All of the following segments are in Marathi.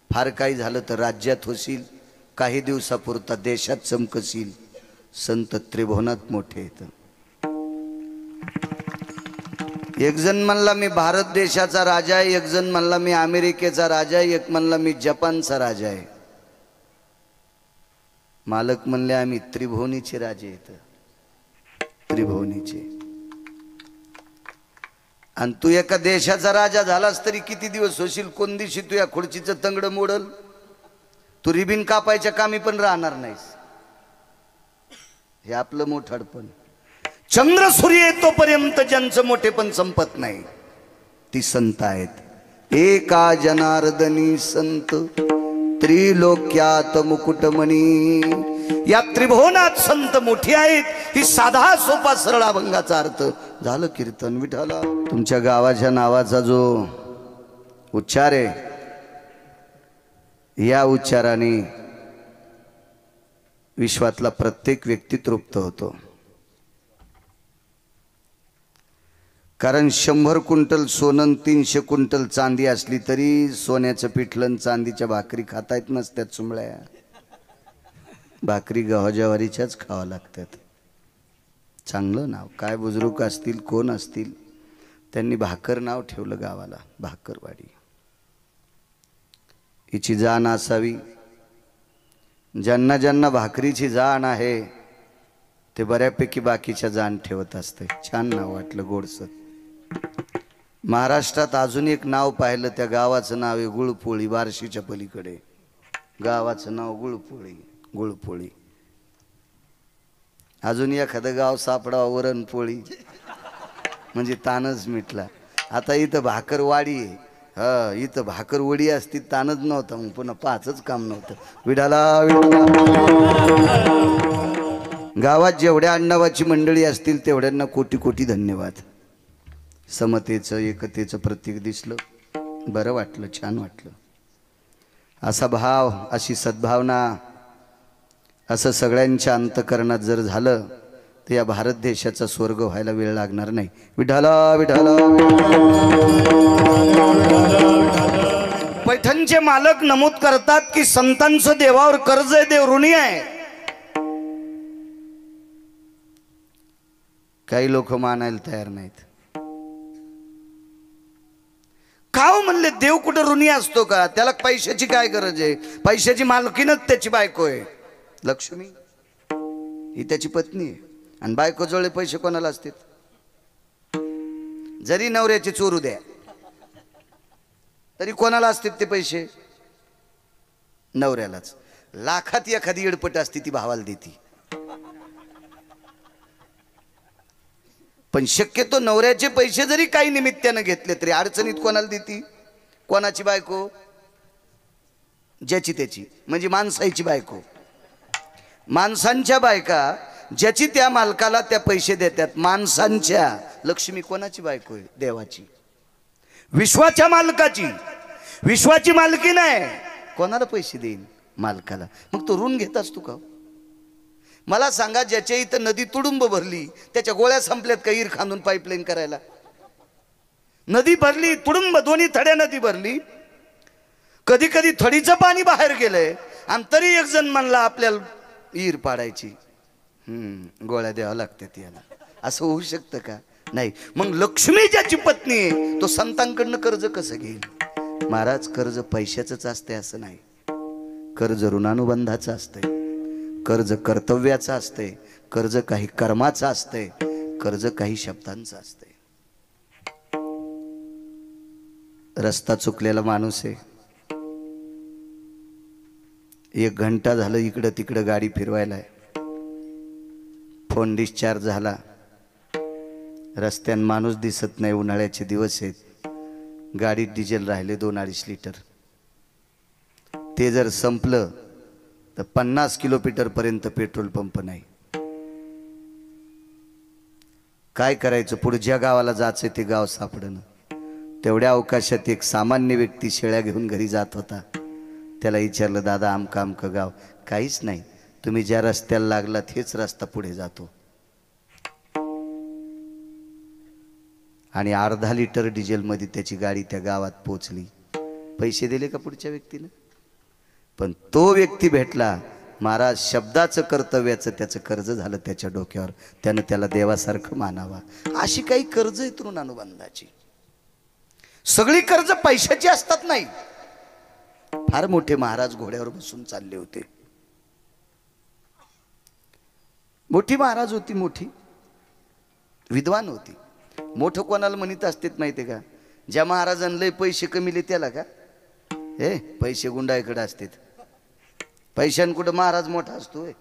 फार काही झालं तर राज्यात होशील, काही दिवसापुरता देशात चमकशील, संत त्रिभुवनात मोठे आहेत. एक जण म्हणला मी भारत देशाचा राजा आहे, एक जण म्हणला मी अमेरिकेचा राजा आहे, एक म्हणला मी जपानचा राजा आहे. मालक म्हणले आम्ही त्रिभुवनीचे राजे आहेत, त्रिभुवनीचे. आणि तू एका देशाचा राजा झालास तरी किती दिवस होशील, कोण दिवशी तू या खुर्चीचं तंगड मोडल, तू रिबीन कापायच्या कामी पण राहणार नाहीस. हे आपलं मोठडपण. चंद्र सूर्य येतोपर्यंत ज्यांचं मोठेपण संपत नाही ती संत आहेत. एका जनार्दनी संत त्रिलोक्यात मुकुटमणी. या त्रिभुवनात संत मोठी आहेत. ही साधा सोपा सरळ अभंगाचा अर्थ झालं कीर्तन विठाला. तुमच्या गावाच्या नावाचा जो उच्चार आहे, या उच्चाराने विश्वातला प्रत्येक व्यक्ती तृप्त होतो. कारण 100 क्विंटल सोनं 300 क्विंटल चांदी असली तरी सोन्याचं पिठलं चांदीच्या भाकरी खाता येत नसत्यात. चुंबळ्या भाकरी गव्हा ज्वारीच्याच खावा लागतात. चांगलं नाव. काय बुजुर्ग असतील, कोण असतील, त्यांनी भाकर नाव ठेवलं गावाला, भाकरवाडी. हिची जाण असावी. ज्यांना ज्यांना भाकरीची जाण आहे ते बऱ्यापैकी बाकीच्या जाण ठेवत असते. छान नाव वाटलं, गोडसर. महाराष्ट्रात अजून एक नाव पाहिलं, त्या गावाचं नाव आहे गुळपोळी. बार्शीच्या पलीकडे गावाचं नाव गुळपोळी. गुळपोळी. अजून एखादं गाव सापडावं वरणपोळी म्हणजे तानच मिटला. आता इथं भाकरवाडी आहे. हा, इथं भाकरवडी असती तानच नव्हता, मग पुन्हा पाचच काम नव्हतं. विडाला गावात जेवढ्या अण्णावाची मंडळी असतील तेवढ्यांना कोटी कोटी धन्यवाद. समतेचं एकतेचं प्रतीक दिसलं, बरं वाटलं, छान वाटलं. असा भाव, अशी सद्भावना, असं सगळ्यांच्या अंतकरणात जर झालं तर या भारत देशाचा स्वर्ग व्हायला वेळ लागणार नाही. विठाला विठाला. पैठणचे मालक नमूद करतात की संतांचं देवावर कर्ज आहे, देव ऋणी आहे. काही लोक मानायला तयार नाहीत. खाव म्हणले देव कुठं ऋणी असतो का? त्याला पैशाची काय गरज आहे? पैशाची मालकीनच त्याची बायको आहे. लक्ष्मी ही त्याची पत्नी आहे. आणि बायको जवळ पैसे कोणाला असतात? जरी नवऱ्याचे चोरू द्या तरी कोणाला असतात ते पैसे? नवऱ्यालाच. लाखात एखादी एडपट असते ती भावाला देती. पण शक्यतो नवऱ्याचे पैसे जरी काही निमित्तानं घेतले तरी अडचणीत कोणाला देती? कोणाची बायको? ज्याची त्याची, म्हणजे माणसाची बायको. माणसांच्या बायका ज्याची त्या मालकाला त्या पैसे देतात. माणसांच्या. लक्ष्मी कोणाची बायको आहे? देवाची, विश्वाच्या मालकाची. विश्वाची मालकी नाही. कोणाला पैसे देईन? मालकाला. मग तो ऋण घेत असतो का? मला सांगा, ज्याच्या इथं नदी तुडुंब भरली त्याच्या गोळ्या संपल्यात का ईर खांदून पाईपलाईन करायला? नदी भरली, तुडुंब, दोन्ही थड्या नदी भरली. कधी कधी थडीचं पाणी बाहेर गेलंय आणि तरी एक जण म्हणला आपल्याला ईर पाडायची. गोळ्या द्यावा लागतात याला. असं होऊ शकतं का? नाही. मग लक्ष्मी ज्याची पत्नी आहे तो संतांकडनं कर्ज कसं घेईल? महाराज, कर्ज पैशाचंच असते असं नाही. कर्ज ऋणानुबंधाचं असतंय, कर्ज कर्तव्याचं असतंय, कर्ज काही कर्माचं असतंय, कर्ज काही शब्दांचं असतंय. रस्ता चुकलेला माणूस आहे. 1 घंटा झालं इकडं तिकडं गाडी फिरवायलाय. फोन डिस्चार्ज झाला. रस्त्यान माणूस दिसत नाही. उन्हाळ्याचे दिवस आहेत. गाडीत डिझेल राहिले 2-2.5 लिटर. ते जर संपलं तर 50 किलोमीटर पर्यंत पेट्रोल पंप नाही. काय करायचं? पुढच्या गावाला जायचं ते गाव सापडणं. तेवढ्या अवकाशात एक सामान्य व्यक्ती शेळ्या घेऊन घरी जात होता. त्याला विचारलं, दादा आमका आमकं गाव? काहीच नाही, तुम्ही ज्या रस्त्याला लागलात हेच रस्ता पुढे जातो. आणि अर्धा लिटर डिझेल मध्ये त्याची गाडी त्या गावात पोहोचली. पैसे दिले का पुढच्या व्यक्तीने? पण तो व्यक्ती भेटला, महाराज शब्दाचं कर्तव्याचं त्याचं कर्ज झालं त्याच्या डोक्यावर, त्यानं त्याला देवासारखं मानावा. अशी काही कर्ज आहेत ऋणानुबंधाची. सगळी कर्ज पैशाची असतात नाही. फार मोठे महाराज घोड्यावर बसून चालले होते. मोठी महाराज होती, मोठी विद्वान होती. मोठं कोणाला म्हणत असतात माहिती का? ज्या महाराजांना लय पैसे कमीले त्याला का? हे पैसे गुंडाईकडे असतात. पैशान कुठं महाराज मोठा असतोय?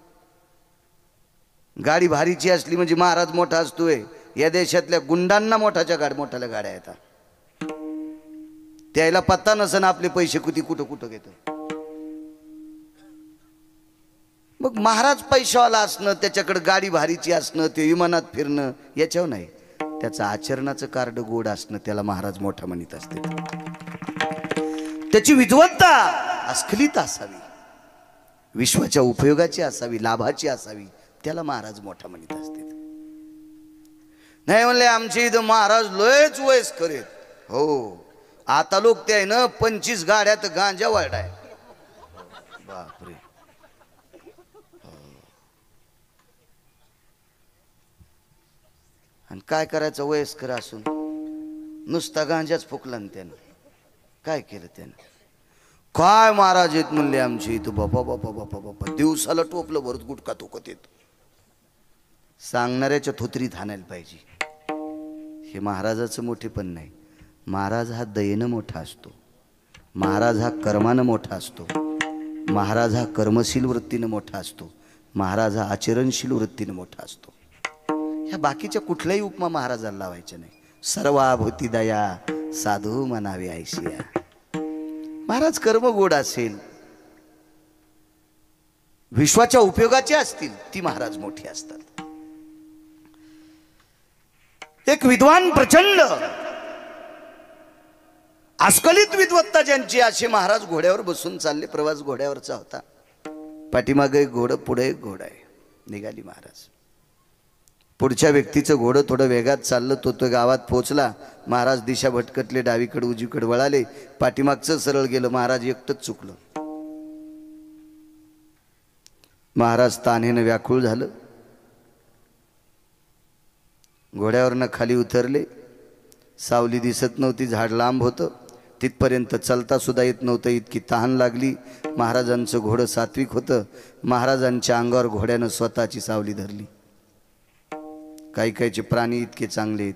गाडी भारीची असली म्हणजे महाराज मोठा असतोय? या देशातल्या गुंडांना मोठ्याच्या मोठ्याला गाड्या येतात. त्याला पत्ता नसन आपले पैसे कुठे कुठं कुठं घेतो. मग महाराज पैशावाला असणं, त्याच्याकडे गाडी भारीची असणं, ते विमानात फिरणं याच्यावर नाही, त्याचं आचरणाचं कार्ड गोड असणं त्याला महाराज मोठा म्हणत असते. त्याची विद्वत्ता अस्खलित असावी, विश्वाच्या उपयोगाची असावी, लाभाची असावी, त्याला महाराज मोठा म्हणत असते. नाही म्हणले आमच्या इथं महाराज लयच वयस्कर आहेत. हो, आता लोक ते आहे ना 25 गाड्यात गांजा वाढाय. बापरे. आणि काय करायचं वयस्कर असून? नुसता गांजाच फुकला ना त्यानं. काय केलं त्यानं? काय महाराज येत म्हणले आमची इथं. बापा बापा बापा बापा, दिवसाला टोपलं भरत गुटखा तोकत येत. सांगणाऱ्याच्या थोतरीत हाणायला पाहिजे. हे महाराजाचं मोठेपण नाही. महाराज हा दयेनं मोठा असतो. महाराज हा कर्मानं मोठा असतो. महाराज हा कर्मशील वृत्तीनं मोठा असतो. महाराज हा आचरणशील वृत्तीनं मोठा असतो. ह्या बाकीच्या कुठल्याही उपमा महाराजाला लावायच्या नाही. सर्वाभूती दया साधू म्हणावे ऐशिया. महाराज कर्म गोड असेल, विश्वाच्या उपयोगाचे असतील, ती महाराज मोठी असतात. एक विद्वान प्रचंड अस्खलित विद्वत्ता ज्यांची, असे महाराज घोड्यावर बसून चालले. प्रवास घोड्यावरचा होता. पाठीमागे एक घोडं, पुढे एक घोडा आहे. निघाली महाराज. पुढच्या व्यक्तीचं घोडं थोडं वेगात चाललं. तो गावात पोहोचला. महाराज दिशा भटकटले, डावीकडे उजवीकडे वळाले. पाठीमागचं सरळ गेलं. महाराज एकटंच चुकलं. महाराज तान्हेनं व्याकुळ झालं. घोड्यावरनं खाली उतरले. सावली दिसत नव्हती, झाड लांब होतं. तिथपर्यंत चलता सुद्धा येत नव्हतं, इतकी तहान लागली. महाराजांचं घोडं सात्विक होतं. महाराजांच्या अंगावर घोड्यानं स्वतःची सावली धरली. काही काहीचे प्राणी इतके चांगले आहेत,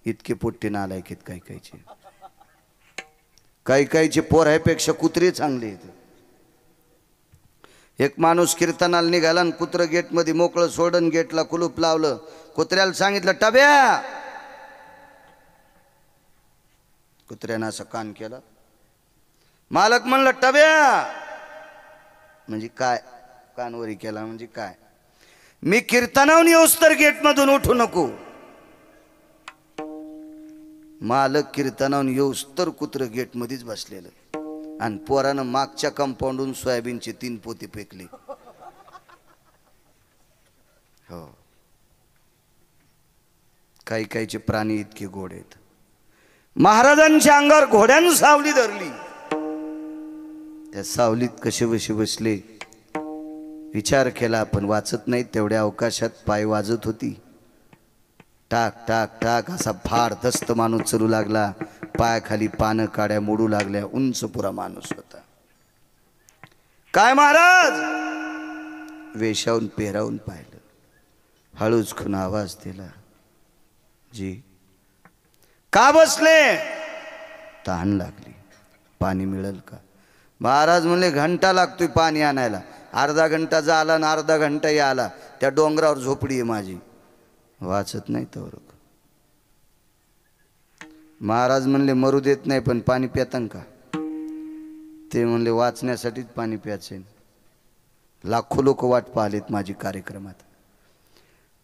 इतके पोट्टे नालायक आहेत. काही काहीचे पोरापेक्षा कुत्रे चांगले आहेत. एक माणूस कीर्तनाला निघाला आणि कुत्रं गेटमध्ये मोकळं सोडून गेटला कुलूप लावलं. कुत्र्याला सांगितलं टब्या. कुत्र्यानं असं कान केला. मालक म्हणलं टब्या म्हणजे काय? कानवरी केला म्हणजे काय? मी कीर्तनावून येऊस तर गेटमधून उठू नको. मालक कीर्तनावून येऊस तर कुत्रं गेटमध्येच बसलेलं. आणि पोरानं मागच्या कंपाऊंडून सोयाबीनचे 3 पोते फेकले. हो, काही काहीचे प्राणी इतके गोड आहेत. महाराजांच्या अंगावर घोड्यानं सावली धरली. त्या सावलीत कसे बसे बसले विचार केला. पण वाचत नाही तेवढ्या अवकाशात पाय वाजत होती. टाक टाक टाक असा भारदस्त माणूस चलू लागला. पायाखाली पानं काड्या मोडू लागल्या. उंच पुरा माणूस होता. काय महाराज? वेशावून पेरावून पाहिलं. हळूच खून आवाज दिला. जी का बसले? तहान लागली. पाणी मिळेल का? महाराज म्हणले घंटा लागतोय पाणी आणायला. अर्धा घंटा झाला आणि अर्धा घंटा आला. त्या डोंगरावर झोपडी आहे माझी. वाचत नाही तर. महाराज म्हणले मरू देत नाही पण पाणी पितान का? ते म्हणले वाचण्यासाठीच पाणी प्यायचे. लाखो लोक वाट पाहिलेत माझी कार्यक्रमात.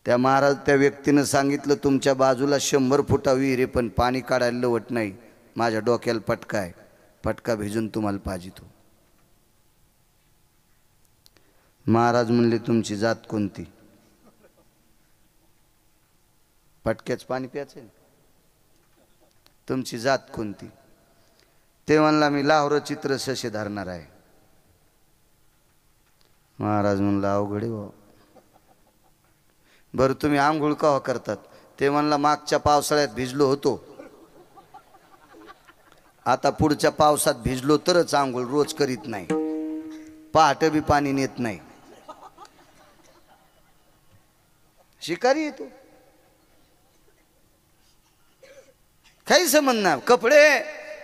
त्या महाराज त्या व्यक्तीनं सांगितलं तुमच्या बाजूला 100 फुटा विहीर आहे पण पाणी काढायला लवट नाही. माझ्या डोक्याला पटका आहे. पटका भिजून तुम्हाला पाहिजे तो. महाराज म्हणले तुमची जात कोणती? पटक्याच पाणी प्यायचं. तुमची जात कोणती? ते म्हणला मी लाहोर चित्र ससे धरणार आहे. महाराज म्हणलं अवघड आहे भाऊ. बरं तुम्ही आंघोळ केव्हा करतात? ते म्हणला मागच्या पावसाळ्यात भिजलो होतो, आता पुढच्या पावसात भिजलो तरच आंघोळ, रोज करीत नाही, पहाटे बी पाणी नेत नाही. शिकारी येतो काही संबंध नाही, कपडे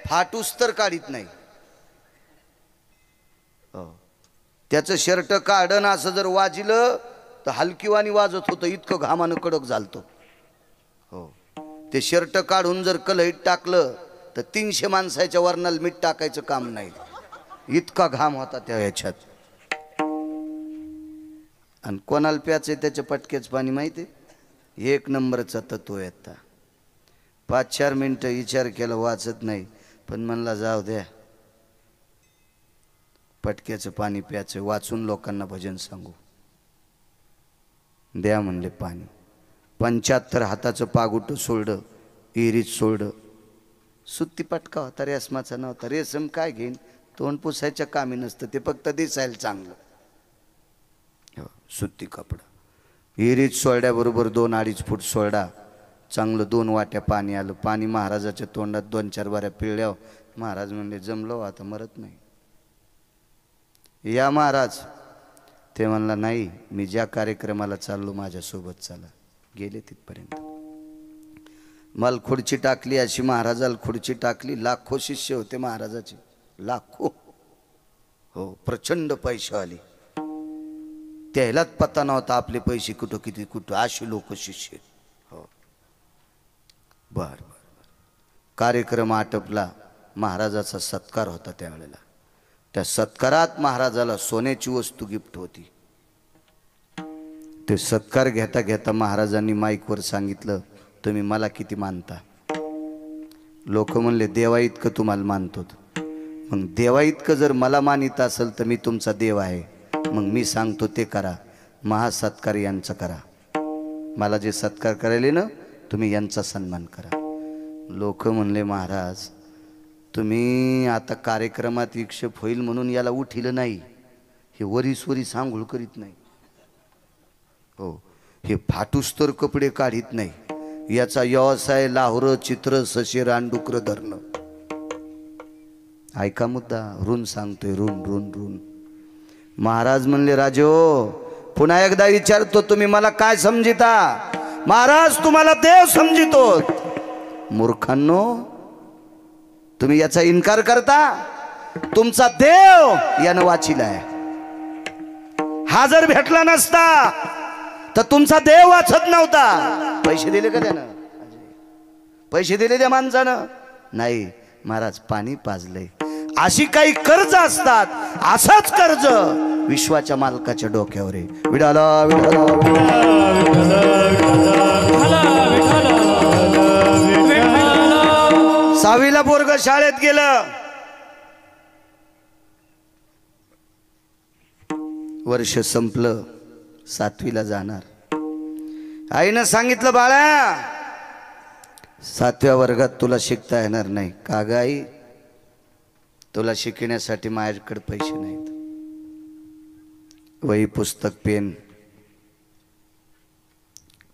फाटूस तर काढीत नाही. त्याचं शर्ट काढण असं जर वाजिलं तर हलकीवानी वाजत होतं, इतकं घामानं कडक झालतो. हो, ते शर्ट काढून जर कलईत टाकलं तर 300 माणसाच्या वरणाला मीठ टाकायचं काम नाही, इतका घाम होता त्या ह्याच्यात. आणि कोणाला प्याचे त्याच्या पटकेच पाणी माहिती, 1 नंबरचा तत्व येता. 5-4 मिनिटं विचार केला, वाचत नाही, पण म्हणला जाऊ द्या, पटक्याचं पाणी प्याचं, वाचून लोकांना भजन सांगू. द्या म्हणले पाणी. 75 हाताचं पागुट सोडलं, इरीत सोडलं. सुत्ती पटका होता, रेशमाचा नव्हता. रेशम काय घेईन, तोंड पुसायच्या कामी नसतं, ते फक्त दिसायला चांगलं. सुत्ती कपडा इरीत सोडल्याबरोबर 2-2.5 फूट सोडा, चांगलं 2 वाट्या पाणी आलं. पाणी महाराजाच्या तोंडात 2-4 बाऱ्या पिळल्या. महाराज म्हणले जमलो, आता मरत नाही, या महाराज. ते म्हणला नाही, मी ज्या कार्यक्रमाला चाललो माझ्यासोबत चला. गेले तिथपर्यंत. मला खुर्ची टाकली, अशी महाराजाला खुर्ची टाकली. लाखो शिष्य होते महाराजाचे, लाखो. हो, प्रचंड पैसे आले. त्यालाच पत्ता नव्हता आपले पैसे कुठं किती कुठं, अशी लोक शिष्य. हो, बर बर बर. कार्यक्रम आटपला. महाराजाचा सत्कार होता त्यावेळेला. त्या सत्कारात महाराजाला सोन्याची वस्तू गिफ्ट होती. ते सत्कार घेता घेता महाराजांनी माईकवर सांगितलं, तुम्ही मला किती मानता? लोक म्हणले देवा इतकं तुम्हाला मानतो. मग देवा इतकं जर मला मानित असेल तर मी तुमचा देव आहे. मग मी सांगतो ते करा, महासत्कार यांचा करा. मला जे सत्कार करायले ना, तुम्ही यांचा सन्मान करा. लोक म्हणले महाराज तुम्ही आता कार्यक्रमात विक्षेप होईल म्हणून याला उठिलं नाही, हे वरीसवरी सांगूळ करीत नाही. हो, हे फाटूस्तर कपडे काढीत नाही. याचा व्यवसाय लाहोर चित्र सशे रानडुकर धरणं. ऐका मुद्दा, ऋण सांगतोय, ऋण ऋण ऋण. महाराज म्हणले राजो, पुन्हा एकदा विचारतो, तुम्ही मला काय समजिता? महाराज तुम्हाला देव समजितो. मूर्खांनो, तुम्ही याचा इन्कार करता. तुमचा देव यानं वाचिलाय. हा जर भेटला नसता तर तुमचा देव वाचत नव्हता. पैसे दिले का त्यानं? पैसे दिले त्या माणसानं? नाही. महाराज पाणी पाजलंय. अशी काही कर्ज असतात, असंच कर्ज विश्वाच्या मालकाच्या डोक्यावर आहे. विडाला विडाला सहावीला पोरग शाळेत गेलं. वर्ष संपलं, 7वीला जाणार. आईनं सांगितलं बाळा 7व्या वर्गात तुला शिकता येणार नाही. का ग आई? तुला शिकण्यासाठी माझ्याकडे पैसे नाहीत. वही पुस्तक पेन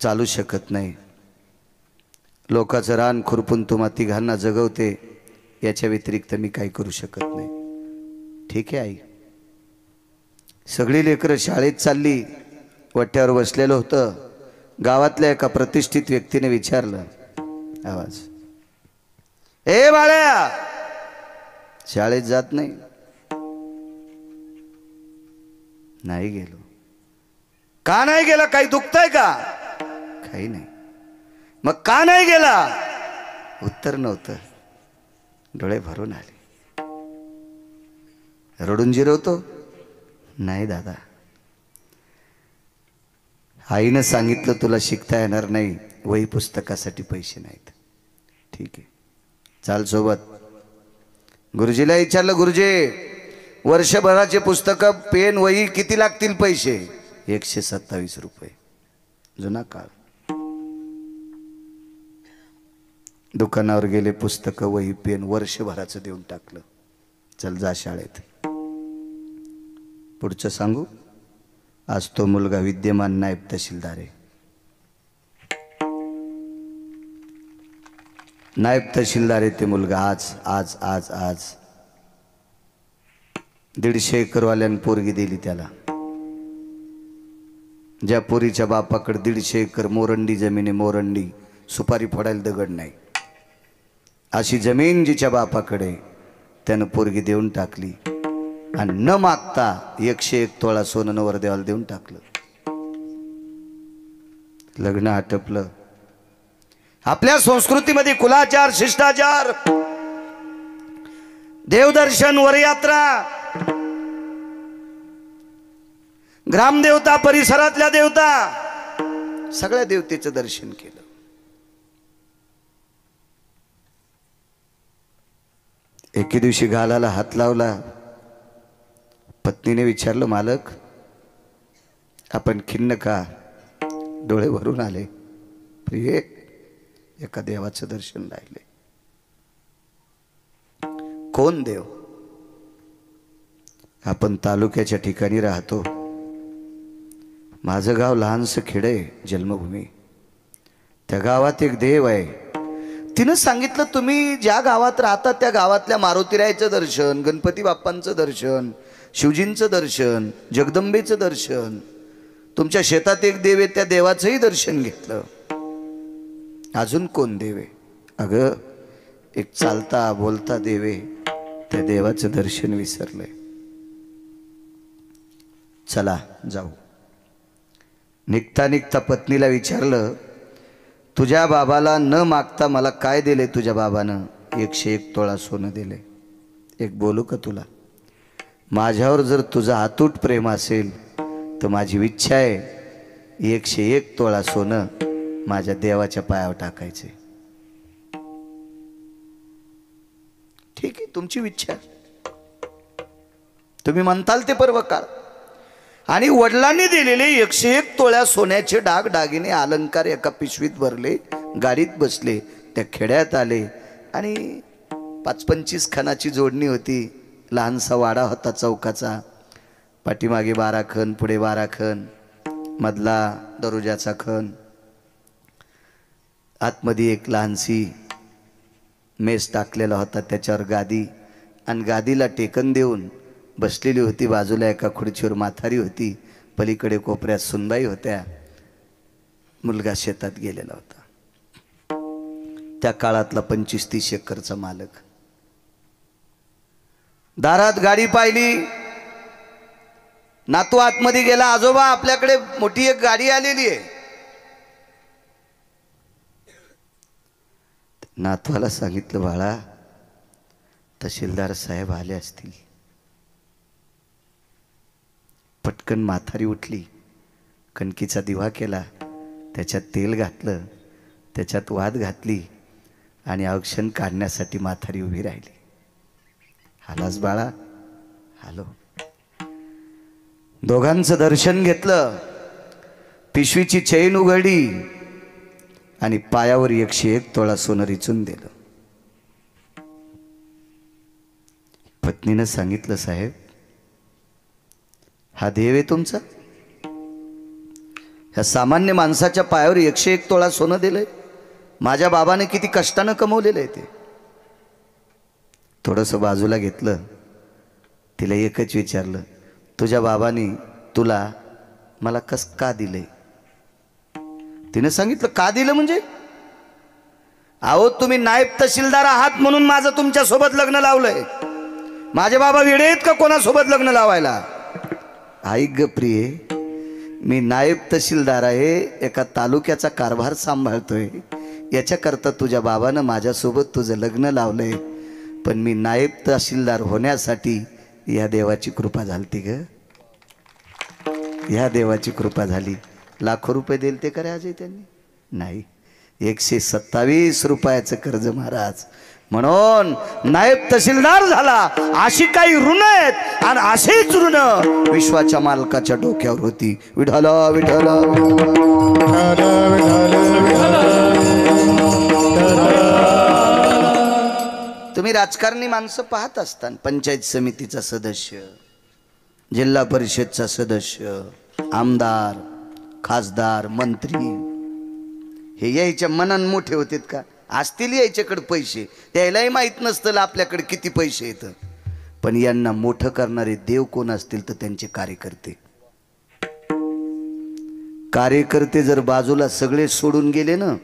चालू शकत नाही. लोकांचं रान खुरपून तुम्हा तिघांना जगवते, याच्या व्यतिरिक्त मी काही करू शकत नाही. ठीक आहे आई. सगळी लेकरं शाळेत चालली. वट्यावर बसलेलं होतं. गावातल्या एका प्रतिष्ठित व्यक्तीने विचारलं, आवाज, ए बाळ्या शाळेत जात नाही? नाही गेलो. का नाही गेला? काही दुखतंय का? काही नाही. मग का नाही गेला? उत्तर नव्हतं. डोळे भरून आले. रडून जिरवतो? नाही दादा. आईनं सांगितलं तुला शिकता येणार नाही, वही पुस्तकासाठी पैसे नाहीत. ठीक आहे, चाल सोबत. गुरुजीला विचारलं, गुरुजी वर्षभराचे पुस्तकं पेन वही किती लागतील पैसे? 127 रुपये. जुना काळ. दुकानावर गेले, पुस्तकं वही पेन वर्षभराचं देऊन टाकलं. चल जा शाळेत. पुढचं सांगू? आज तो मुलगा विद्यमान नायब तहसीलदार आहे. नायब तहसीलदार आहे ते मुलगा. आज आज आज आज 150 एकरवाल्यानं पोरगी दिली त्याला. ज्या पोरीच्या बापाकडे 150 एकर मोरंडी जमीन आहे, मोरंडी, सुपारी फोडायला दगड नाही, अशी जमीन जिच्या बापाकडे, त्यानं पोरगी देऊन टाकली. आणि न मागता 101 तोळा सोनं नवरदेवाला देऊन टाकलं. लग्न आटपलं. आपल्या संस्कृतीमध्ये कुलाचार, शिष्टाचार, देवदर्शन, वरयात्रा, ग्रामदेवता, परिसरातल्या देवता, सगळ्या देवतेचं दर्शन केलं. एके दिवशी गालाला हात लावला. पत्नीने विचारलं, मालक आपण खिन्न का? डोळे भरून आले. प्रिय, एका देवाचं दर्शन राहिले. कोण देव? आपण तालुक्याच्या ठिकाणी राहतो. माझं गाव लहानसं खेड आहे, जन्मभूमी. त्या गावात एक देव आहे. तिनं सांगितलं, तुम्ही ज्या गावात राहता त्या गावातल्या मारुतीरायाचं दर्शन, गणपती बाप्पांचं दर्शन, शिवजींचं दर्शन, जगदंबेचं दर्शन, तुमच्या शेतात एक देव आहे त्या देवाचंही दर्शन घेतलं. अजून कोण देव आहे? अगं, एक चालता बोलता देव आहे, त्या देवाचं दर्शन विसरलंय. चला जाऊ. निघता निघता पत्नीला विचारलं, तुझ्या बाबाला न मागता मला काय दिले? तुझ्या बाबानं 101 तोळा सोनं दिले. एक बोलू का तुला? माझ्यावर जर तुझा अतूट प्रेम असेल तर माझी इच्छा आहे 101 तोळा सोनं माझ्या देवाच्या पायावर टाकायचे. ठीक आहे, तुमची इच्छा, तुम्ही म्हणताल ते पर्व काळ. आणि वडिलांनी दिलेले 101 तोळ्या सोन्याचे डाग दागिने अलंकार एका पिशवीत भरले, गाडीत बसले, त्या खेड्यात आले. आणि 25-25 खणाची जोडणी होती. लहानसा वाडा होता चौकाचा. पाठीमागे 12 खण, पुढे 12 खण, मधला दरोजाचा खण, आतमध्ये एक लहानशी मेस टाकलेला होता, त्याच्यावर गादी, आणि गादीला टेकन देऊन बसलेली होती. बाजूला एका खुर्चीवर म्हातारी होती, पलीकडे कोपऱ्यात सुनबाई होत्या. मुलगा शेतात गेलेला होता. त्या काळातला 25-30 एकरचा मालक. दारात गाडी पाहिली. नातू आतमध्ये गेला, आजोबा आपल्याकडे मोठी एक गाडी आलेली आहे. नातवाला सांगितलं, बाळा तहसीलदार साहेब आले असतील. पटकन म्हातारी उठली, कणकीचा दिवा केला, त्याच्यात तेल घातलं, त्याच्यात वाद घातली, आणि औक्षण काढण्यासाठी म्हातारी उभी राहिली. आलास बाळा? आलो. दोघांचं दर्शन घेतलं. पिशवीची चैन उघडली आणि पायावर 101 तोळा सोनं रिचून दिलं. पत्नीनं सांगितलं, साहेब हा देव आहे तुमचा? ह्या सामान्य माणसाच्या पायावर 101 तोळा सोनं दिलंय? माझ्या बाबाने किती कष्टानं कमवलेलं आहे ते. थोडंसं बाजूला घेतलं. तिला एकच विचारलं, तुझ्या बाबाने तुला मला कस का दिले? तिने सांगितलं, का दिलं म्हणजे? अहो, तुम्ही नायब तहसीलदार आहात म्हणून माझं तुमच्या सोबत लग्न लावलंय. माझे बाबा वेडे आहेत का कोणासोबत लग्न लावायला? ऐक ग प्रिये, मी नायब तहसीलदार आहे, एका तालुक्याचा कारभार सांभाळतोय. याच्याकरता तुझ्या बाबानं माझ्यासोबत तुझं लग्न लावलंय. पण मी नायब तहसीलदार होण्यासाठी या देवाची कृपा झाली ग. या देवाची कृपा झाली. लाखो रुपये दिले ते करे अजय त्यांनी? नाही, 127 रुपयाचं कर्ज महाराज. म्हणून नायब तहसीलदार झाला. अशी काही ऋण आहेत आणि असेच ऋण विश्वाच्या मालकाच्या डोक्यावर होती. विठ्ठल विठ्ठल तुम्ही राजकारणी माणसं पाहत असताना, पंचायत समितीचा सदस्य, जिल्हा परिषदचा सदस्य, आमदार, खासदार, मंत्री हे यायच्या मनान मोठे होतेत का? असतील यायच्याकडे पैसे, त्यालाही माहीत नसतं आपल्याकडे किती पैसे येतं. पण यांना मोठं करणारे देव कोण असतील तर त्यांचे कार्यकर्ते. कार्यकर्ते जर बाजूला सगळे सोडून गेले ना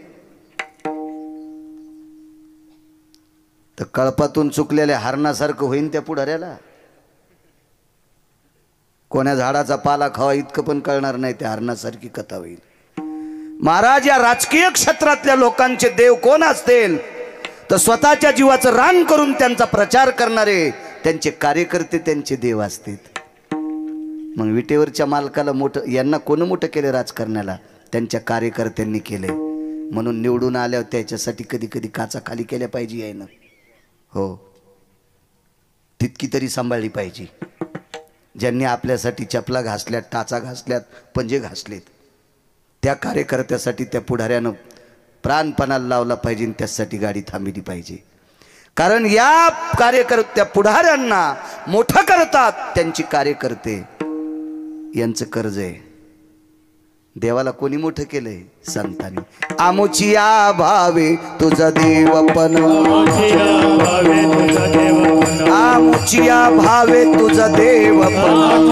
तर कळपातून चुकलेल्या हरणासारखं होईन त्या पुढाऱ्याला. कोण्या झाडाचा पाला खावा इतकं पण कळणार नाही, त्या हरणासारखी कथा होईल. महाराज, या राजकीय क्षेत्रातल्या लोकांचे देव कोण असतील तर स्वतःच्या जीवाचं रान करून त्यांचा प्रचार करणारे त्यांचे कार्यकर्ते त्यांचे देव असतील. मग विटेवरच्या मालकाला मोठं, यांना कोण मोठं केलं राजकारण्याला? त्यांच्या कार्यकर्त्यांनी केले. म्हणून निवडून आल्यावर त्याच्यासाठी कधी कधी काचा खाली केल्या पाहिजे यायनं. हो, तितकी तरी सांभाळली पाहिजे. ज्यांनी आपल्यासाठी चपला घासल्यात, टाचा घासल्यात, पंजे घासलेत, त्या कार्यकर्त्यासाठी त्या पुढाऱ्यानं प्राणपणाला लावला पाहिजे. त्यासाठी गाडी थांबली पाहिजे. कारण या कार्यकर्त्या पुढाऱ्यांना मोठं करतात त्यांची कार्यकर्ते. यांचं कर्ज आहे. देवाला कोणी मोठं केलंय? संतांनी. आमुचिया भावे तुझा देवपण, आमुचिया भावे तुझा देवपण,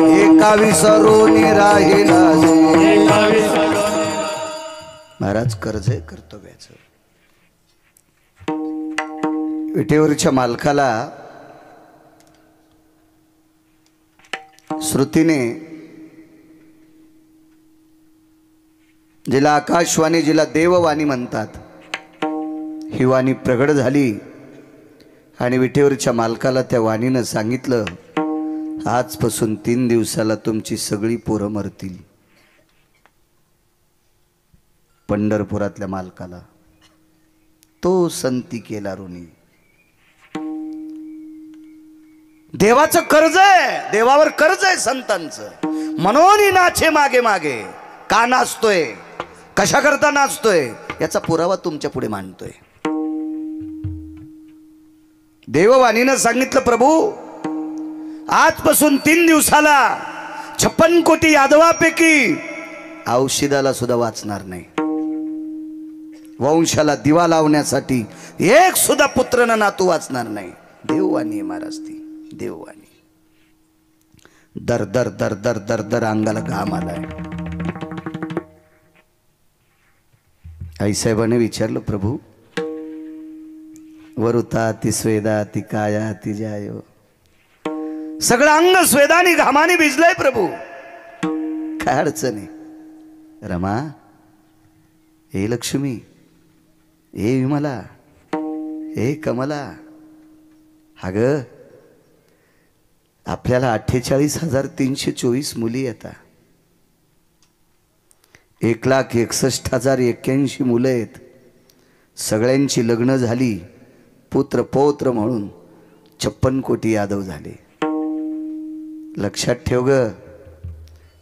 एका विसरून राहिला. महाराज, कर्ज आहे कर्तव्याचं. विटेवरच्या मालकाला श्रुतीने, जिला आकाशवाणी, जिला देववाणी म्हणतात, ही वाणी प्रगट झाली. आणि विटेवरच्या मालकाला त्या वाणीनं सांगितलं, आजपासून 3 दिवसाला तुमची सगळी पोरं मरतील. पंढरपुरातल्या मालकाला तो संती केला ऋणी. देवाचं कर्ज आहे, देवावर कर्ज आहे संतांचं. म्हणून ही नाचे मागे मागे. का नाचतोय, कशा करता नाचतोय, याचा पुरावा तुमच्या पुढे मांडतोय. देववाणीनं सांगितलं, प्रभू आजपासून 3 दिवसाला 56 कोटी यादवापैकी औषधाला सुद्धा वाचणार नाही. वंशाला दिवा लावण्यासाठी एक सुद्धा पुत्र न नातू वाचणार नाही. देववाणी आहे महाराज ती, देववाणी. दर दर दर दर दर दर अंगाला घाम आलाय. आईसाहेबाने विचारलं, प्रभू वरुता ती स्वेदा ती काया ती जायो, सगळं अंग स्वेदानी घामाने भिजलंय प्रभू, काय अडचण आहे? रमा, हे लक्ष्मी, हे विमला, हे कमला, हा ग आपल्याला 48,324 मुली येतात. 1,61,081 मुलं आहेत. सगळ्यांची लग्न झाली, पुत्र पौत्र म्हणून 56 कोटी यादव झाले. लक्षात ठेव ग,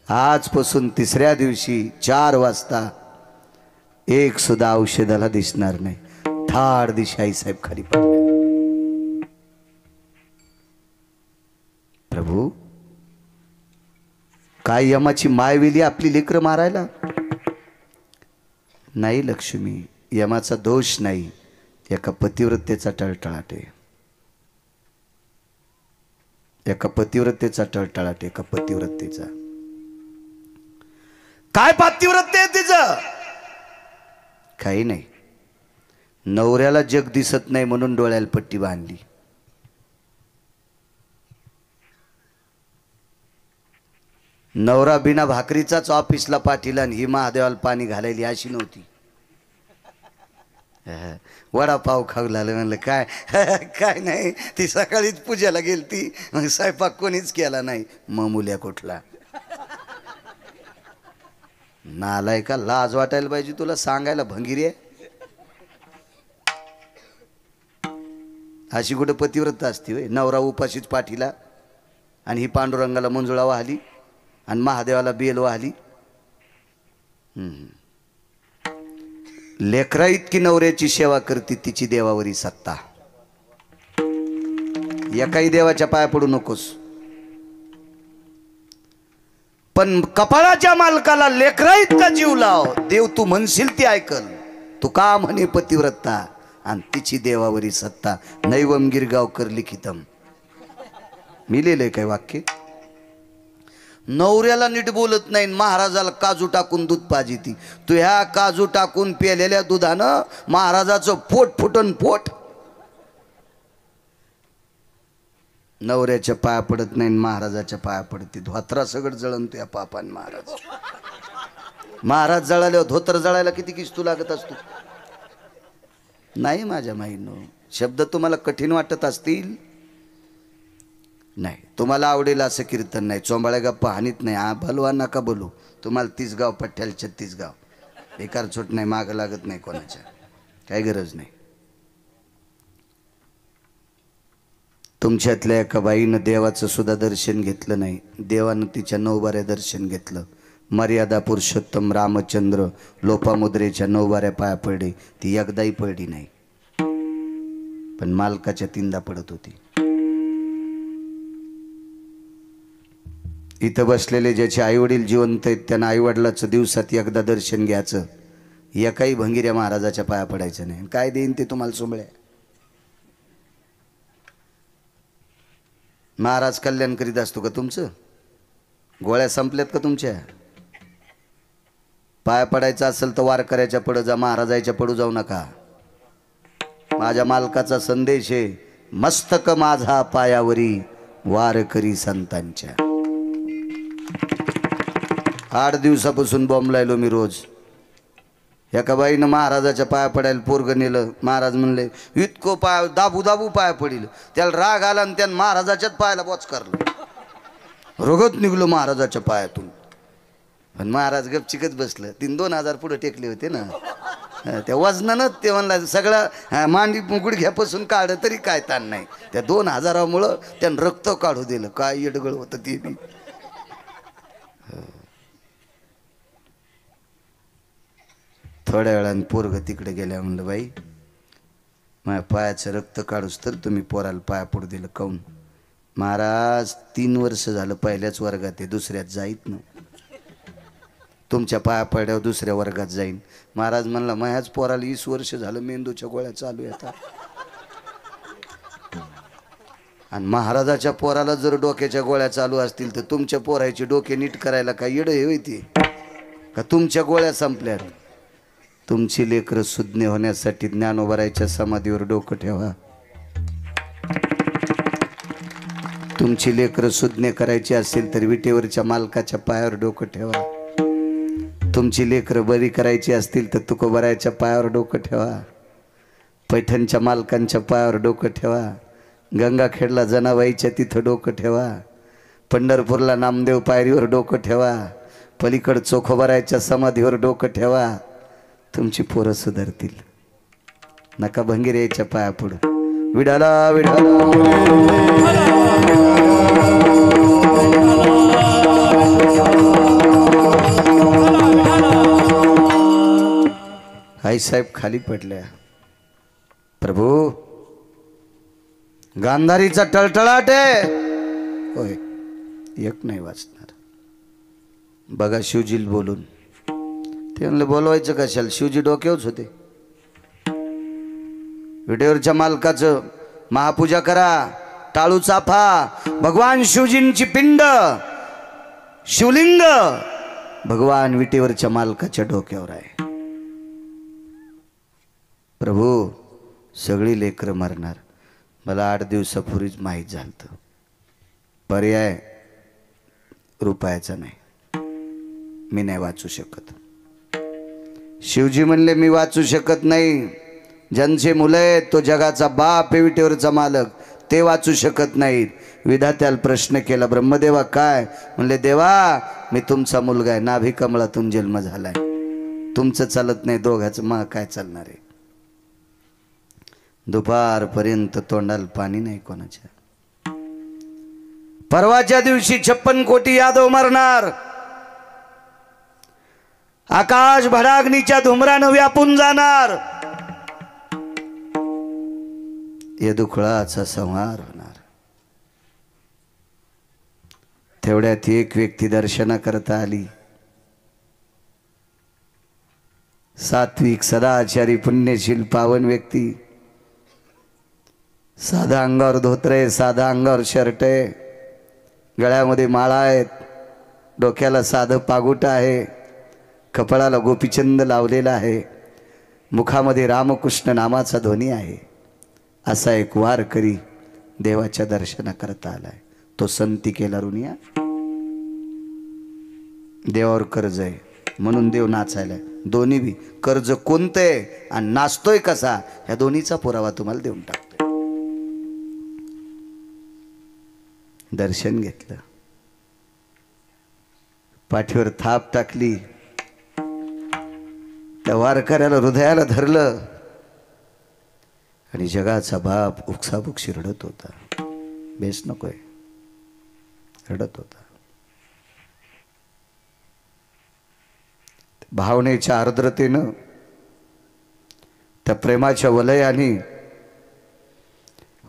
आजपासून 3ऱ्या दिवशी 4 वाजता एक सुद्धा औषधाला दिसणार नाही. थाड दिशा आईसाहेब खाली पडले. प्रभू, काय यमाची मायविली आपली लेकरं मारायला? नाही लक्ष्मी, यमाचा दोष नाही, एका पतिव्रतेचा टळटळाट आहे. एका पतिव्रतेचा टळटळाट, एका पतिव्रतेचा. काय पतिव्रते आहे तिचं? काही नाही. नवऱ्याला जग दिसत नाही म्हणून डोळ्याला पट्टी बांधली. नवरा बिना भाकरीचाच ऑफिसला पाठीला आणि ही महादेवाला पाणी घालायली अशी नव्हती. वडापाव खाऊ लागलं. म्हणलं काय काय नाही, ती सकाळीच पूजेला गेलती, मग स्वयंपाक कोणीच केला नाही. मग मुल्या कुठला नालाय का, लाज वाटायला पाहिजे तुला सांगायला. भंगिरी आहे अशी कुठं पतिव्रत असती होय? नवरा उपाशीच पाठीला आणि ही पांडुरंगाला मंजुळा वाहली आणि महादेवाला बेल वाहली. लेकरा इतकी नवऱ्याची सेवा करते, तिची देवावरी सत्ता. एकाही देवाच्या पाया पडू नकोस. पण कपाळाच्या मालकाला लेकरा इतका जीव लाव, देव तू म्हणशील ती ऐकल. तू का म्हणे पतिव्रता आणि तिची देवावरी सत्ता. नैवम गिरगावकर लिखितम. मी लिहिलंय काय वाक्य. नवऱ्याला नीट बोलत नाही, महाराजाला काजू टाकून दूध पाजिती. तू ह्या काजू टाकून प्यालेल्या दुधानं महाराजाचं पोट फुटन पोट. नवऱ्याच्या पाया पडत नाही, महाराजाच्या पाया पडते. धोत्रा सगळं जळण तुया पापान महाराज. महाराज जळाल्यावर धोत्र जळायला किती किस्तू लागत असतो. नाही माझ्या माईनो, शब्द तुम्हाला कठीण वाटत असतील, नाही तुम्हाला आवडेल असं कीर्तन नाही. चोंबाळ्या गप्पा हानीत नाही. हा भलवा नका बोलू. तुम्हाला 30 गाव पठ्ठ्याला 36 गाव. बेकार छोट नाही, मागं लागत नाही कोणाच्या, काही गरज नाही. तुमच्यातल्या एका बाईनं देवाचं सुद्धा दर्शन घेतलं नाही. देवानं तिच्या 9 बाऱ्या दर्शन घेतलं. मर्यादा पुरुषोत्तम रामचंद्र लोपामुद्रेच्या 9 बाऱ्या पाया पडले. ती एकदाही पडली नाही, पण मालकाच्या 3दा पडत होती. इथं बसलेले ज्याचे आईवडील जिवंत आहेत त्यांना आईवडिलाचं दिवसात एकदा दर्शन घ्यायचं. एकाही भंगिऱ्या महाराजाच्या पाया पडायचं नाही. काय देईन ते तुम्हाला सोंबळ्या. महाराज कल्याण करीत असतो का तुमचं? गोळ्या संपल्यात का तुमच्या? पाया पडायचं असेल तर वारकऱ्याच्या पुढं जा, महाराजाच्या पुढं जाऊ नका. माझ्या मालकाचा संदेश आहे, मस्तक माझा पायावरी वारकरी संतांच्या. 8 दिवसापासून बॉम्बलायलो मी रोज. एका बाईनं महाराजाच्या पाया पडायला पोरग नेलं. महाराज म्हणले इतकं पाय दाबू दाबू पाया पडील. त्याला राग आला आणि त्यानं महाराजाच्याच पायाला बोच करलं. रोगत निघलो महाराजाच्या पायातून. पण महाराज गपचिकच बसलं. 3-2 हजार पुढे टेकले होते ना, त्या वजनानं ते म्हणला सगळं मांडी गुडघ्यापासून काढ तरी काय ताण नाही. त्या 2,000मुळं त्यानं रक्त काढू दिलं. काय येडगळ होतं ते बी. थोड्या वेळाने पोरग तिकडे गेल्या. म्हणलं बाई माझ्या पायाचं रक्त काढूस तर तुम्ही पोराला पाया पडू दिलं काऊन? महाराज 3 वर्ष झालं पहिल्याच वर्गात आहे, दुसऱ्यात जाईत ना. तुमच्या पाया पड्यावर दुसऱ्या वर्गात जाईन. महाराज म्हणला माझ्याच पोराला 20 वर्ष झालं मेंदूच्या गोळ्या चालू येतात. आणि महाराजाच्या पोराला जर डोक्याच्या गोळ्या चालू असतील तर तुमच्या पोराचे डोके नीट करायला काय येडं हे होती का? तुमच्या गोळ्या संपल्यात. तुमची लेकरं सुज्ञ होण्यासाठी ज्ञानोबारायच्या समाधीवर डोकं ठेवा. तुमची लेकरं सुज्ञ करायची असेल तर विटेवरच्या मालकाच्या पायावर डोकं ठेवा. तुमची लेकरं बरी करायची असतील तर तुकोबारायच्या पायावर डोकं ठेवा. पैठणच्या मालकांच्या पायावर डोकं ठेवा. गंगाखेडला जनाबाईच्या तिथं डोकं ठेवा. पंढरपूरला नामदेव पायरीवर डोकं ठेवा. पलीकड चोखोबारायच्या समाधीवर डोकं ठेवा. तुमची पोरं सुधारतील. नका भंगिऱ्याच्या पाया पडू. विडाला विडाला आई साहेब खाली पडल्या. प्रभू गांधारीचा टळटळाट आहे. होय, एक नाही वाचणार. बघा शिवजीला बोलून. ते म्हणले बोलवायचं कशाला, शिवजी डोक्यावरच होते. विटेवरच्या मालकाचं महापूजा करा. टाळू चाफा भगवान शिवजींची पिंड शिवलिंग भगवान विटेवरच्या मालकाच्या डोक्यावर आहे. प्रभू सगळी लेकरं मरणार. मला 8 दिवसापूर्वीच माहीत झालं. पर्याय रुपयाचा नाही. मी नाही वाचू शकत. शिवजी म्हणले मी वाचू शकत नाही. ज्यांचे मुलं आहेत तो जगाचा बाप आहे, विटेवरचा मालक, ते वाचू शकत नाहीत. विधात्याला प्रश्न केला, ब्रह्मदेवा काय? म्हणले देवा मी तुमचा मुलगा आहे, नाभी कमळातून जन्म झालाय. तुमचं चालत नाही, दोघाचं मग काय चालणार आहे? दुपारपर्यंत तोंडाला पाणी नाही कोणाच्या. परवाच्या दिवशी 56 कोटी यादव मरणार. आकाश भडाग्नीच्या धुमरानं व्यापून जाणार. यदुकुळाचा संहार होणार. तेवढ्यात एक व्यक्ती दर्शनाकरता आली. सात्विक सदाचारी पुण्यशील पावन व्यक्ती. साधा अंगावर धोतर आहे, साधा अंगावर शर्ट आहे, गळ्यामध्ये माळा आहेत, डोक्याला साधं पागुट आहे, कपाळाला गोपीचंद लावलेला आहे, मुखामध्ये रामकृष्ण नामाचा ध्वनी आहे. असा एक वारकरी देवाच्या दर्शनाकरता आलाय. तो संती केला रुनिया. देवावर कर्ज आहे म्हणून देव नाचायलाय. दोन्ही बी कर्ज कोणतं आहे आणि नाचतोय कसा ह्या दोन्हीचा पुरावा तुम्हाला देऊन टाकतोय. दर्शन घेतलं, पाठीवर थाप टाकली, त्या वारकऱ्याला हृदयाला धरलं आणि जगाचा बाप उकसाबुकशी रडत होता. बेस नकोय, रडत होता. भावनेच्या आर्द्रतेनं, त्या प्रेमाच्या वलयाने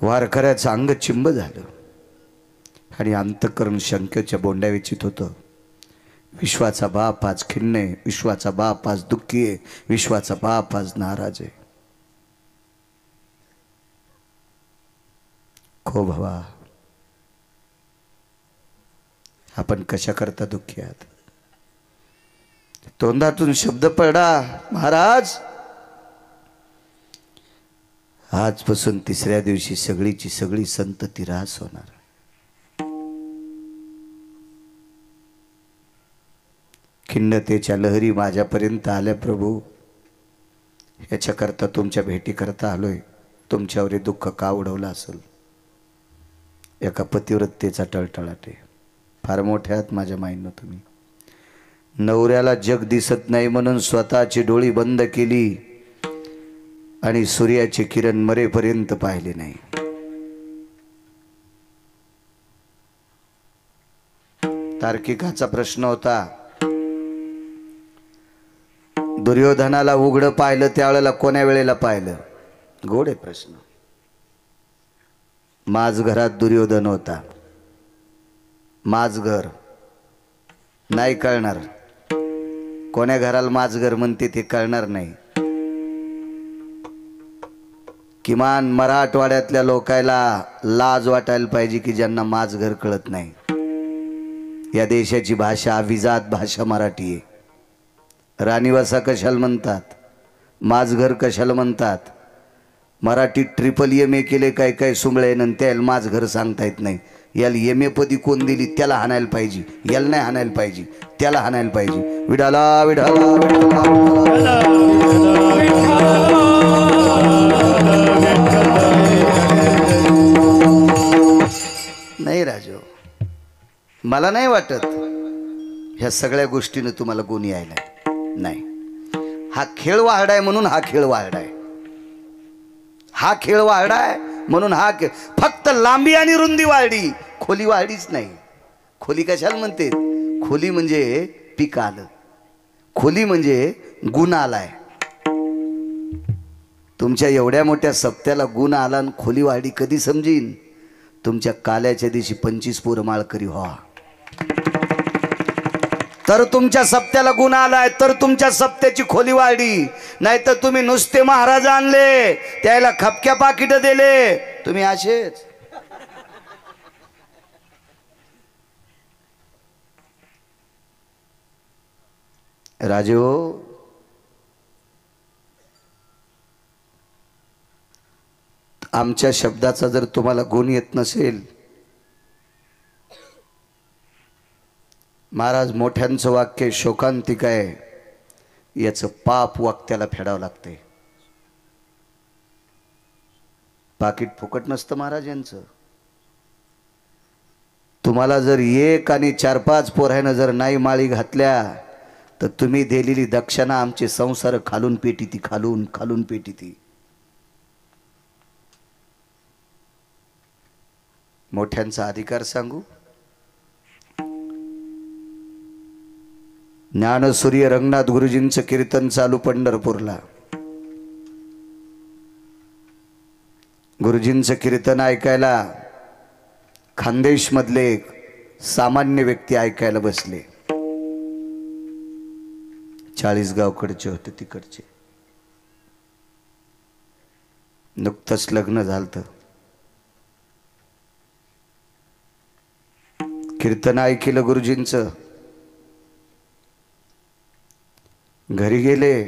वारकऱ्याचं अंग चिंब झालं आणि अंतःकरण शंकेच्या बोंड्या विचित होतं. विश्वाचा बाप आज खिन्न आहे, विश्वाचा बाप आज दुःखी आहे, विश्वाचा बाप आज नाराज आहे. खो भवा, आपण कशा करता दुःखी आहात? तोंडातून शब्द पडा, महाराज आजपासून तिसऱ्या दिवशी सगळीची सगळी संतती ऱ्हास होणार. खिन्नतेच्या लहरी माझ्यापर्यंत आल्या प्रभू. याच्याकरता तुमच्या भेटी करता आलोय. तुमच्यावर दुःख का उडवलं असेल? एका पतिव्रतेचा टळटळाट आहे. फार मोठ्यात माझ्या माईनं तुम्ही. नवऱ्याला जग दिसत नाही म्हणून स्वतःची डोळी बंद केली आणि सूर्याचे किरण मरेपर्यंत पाहिले नाही. तार्किकाचा प्रश्न होता. दुर्योधनाला उघडं पाहिलं त्यावेळेला कोण्या वेळेला पाहिलं? गोड आहे प्रश्न. माझ घरात दुर्योधन होता. माझ घर नाही कळणार. कोण्या घराला माझ घर म्हणते ते कळणार नाही. किमान मराठवाड्यातल्या लोकायला लाज वाटायला पाहिजे की ज्यांना माझ घर कळत नाही. या देशाची भाषा अभिजात भाषा मराठी आहे. राणीवसा कशाला म्हणतात, माझ घर कशाला म्हणतात. मराठी MA केले काय काय सुंबळे त्याला माझ घर सांगता येत नाही. याला MA पदी कोण दिली त्याला हाणायला पाहिजे. याला नाही हाणायला पाहिजे, त्याला हाणायला पाहिजे. विडाला विडाला नाही राजो, मला नाही वाटत ह्या सगळ्या गोष्टीनं तुम्हाला गुण यायला नाही. हा खेळ वाहडाय म्हणून हा खेळ वाहडाय. हा खेळ वाहडाय म्हणून हा खेळ. फक्त लांबी आणि रुंदी वाढली, खोली वाढलीच नाही. खोली कशाला म्हणते? खोली म्हणजे पीक आलं. खोली म्हणजे गुण आलाय. तुमच्या एवढ्या मोठ्या सप्त्याला गुण आला आणि खोली वाढली कधी समजीन? तुमच्या काल्याच्या दिवशी 25 पोरं माळकरी व्हा, तर तुमच्या सप्त्याला गुण आलाय, तर तुमच्या सप्त्याची खोली वाढली. नाही तर तुम्ही नुसते महाराज आणले, त्याला खपक्या पाकिट दिले, तुम्ही असेच. राजे हो, आमच्या शब्दाचा जर तुम्हाला गुण येत नसेल, महाराज मोठ्यांचं वाक्य शोकांतिक आहे, याचं पाप वाक्याला फेडावं लागते. पाकिट फुकट नसतं महाराज यांचं. तुम्हाला जर 1 आणि 4-5 पोरानं जर नाही माळी घातल्या तर तुम्ही दिलेली दक्षिणा आमचे संसार खालून पेटीती, खालून खालून पेटीती. मोठ्यांचा अधिकार सांगू. ज्ञानसूर्य रंगनाथ गुरुजींचं कीर्तन चालू पंढरपूरला. गुरुजींचं कीर्तन ऐकायला खानदेश मधले सामान्य व्यक्ती ऐकायला बसले. 40 गावकडचे होते तिकडचे. नुकतंच लग्न झालं. कीर्तन ऐकलं गुरुजींचं. घरी गेले,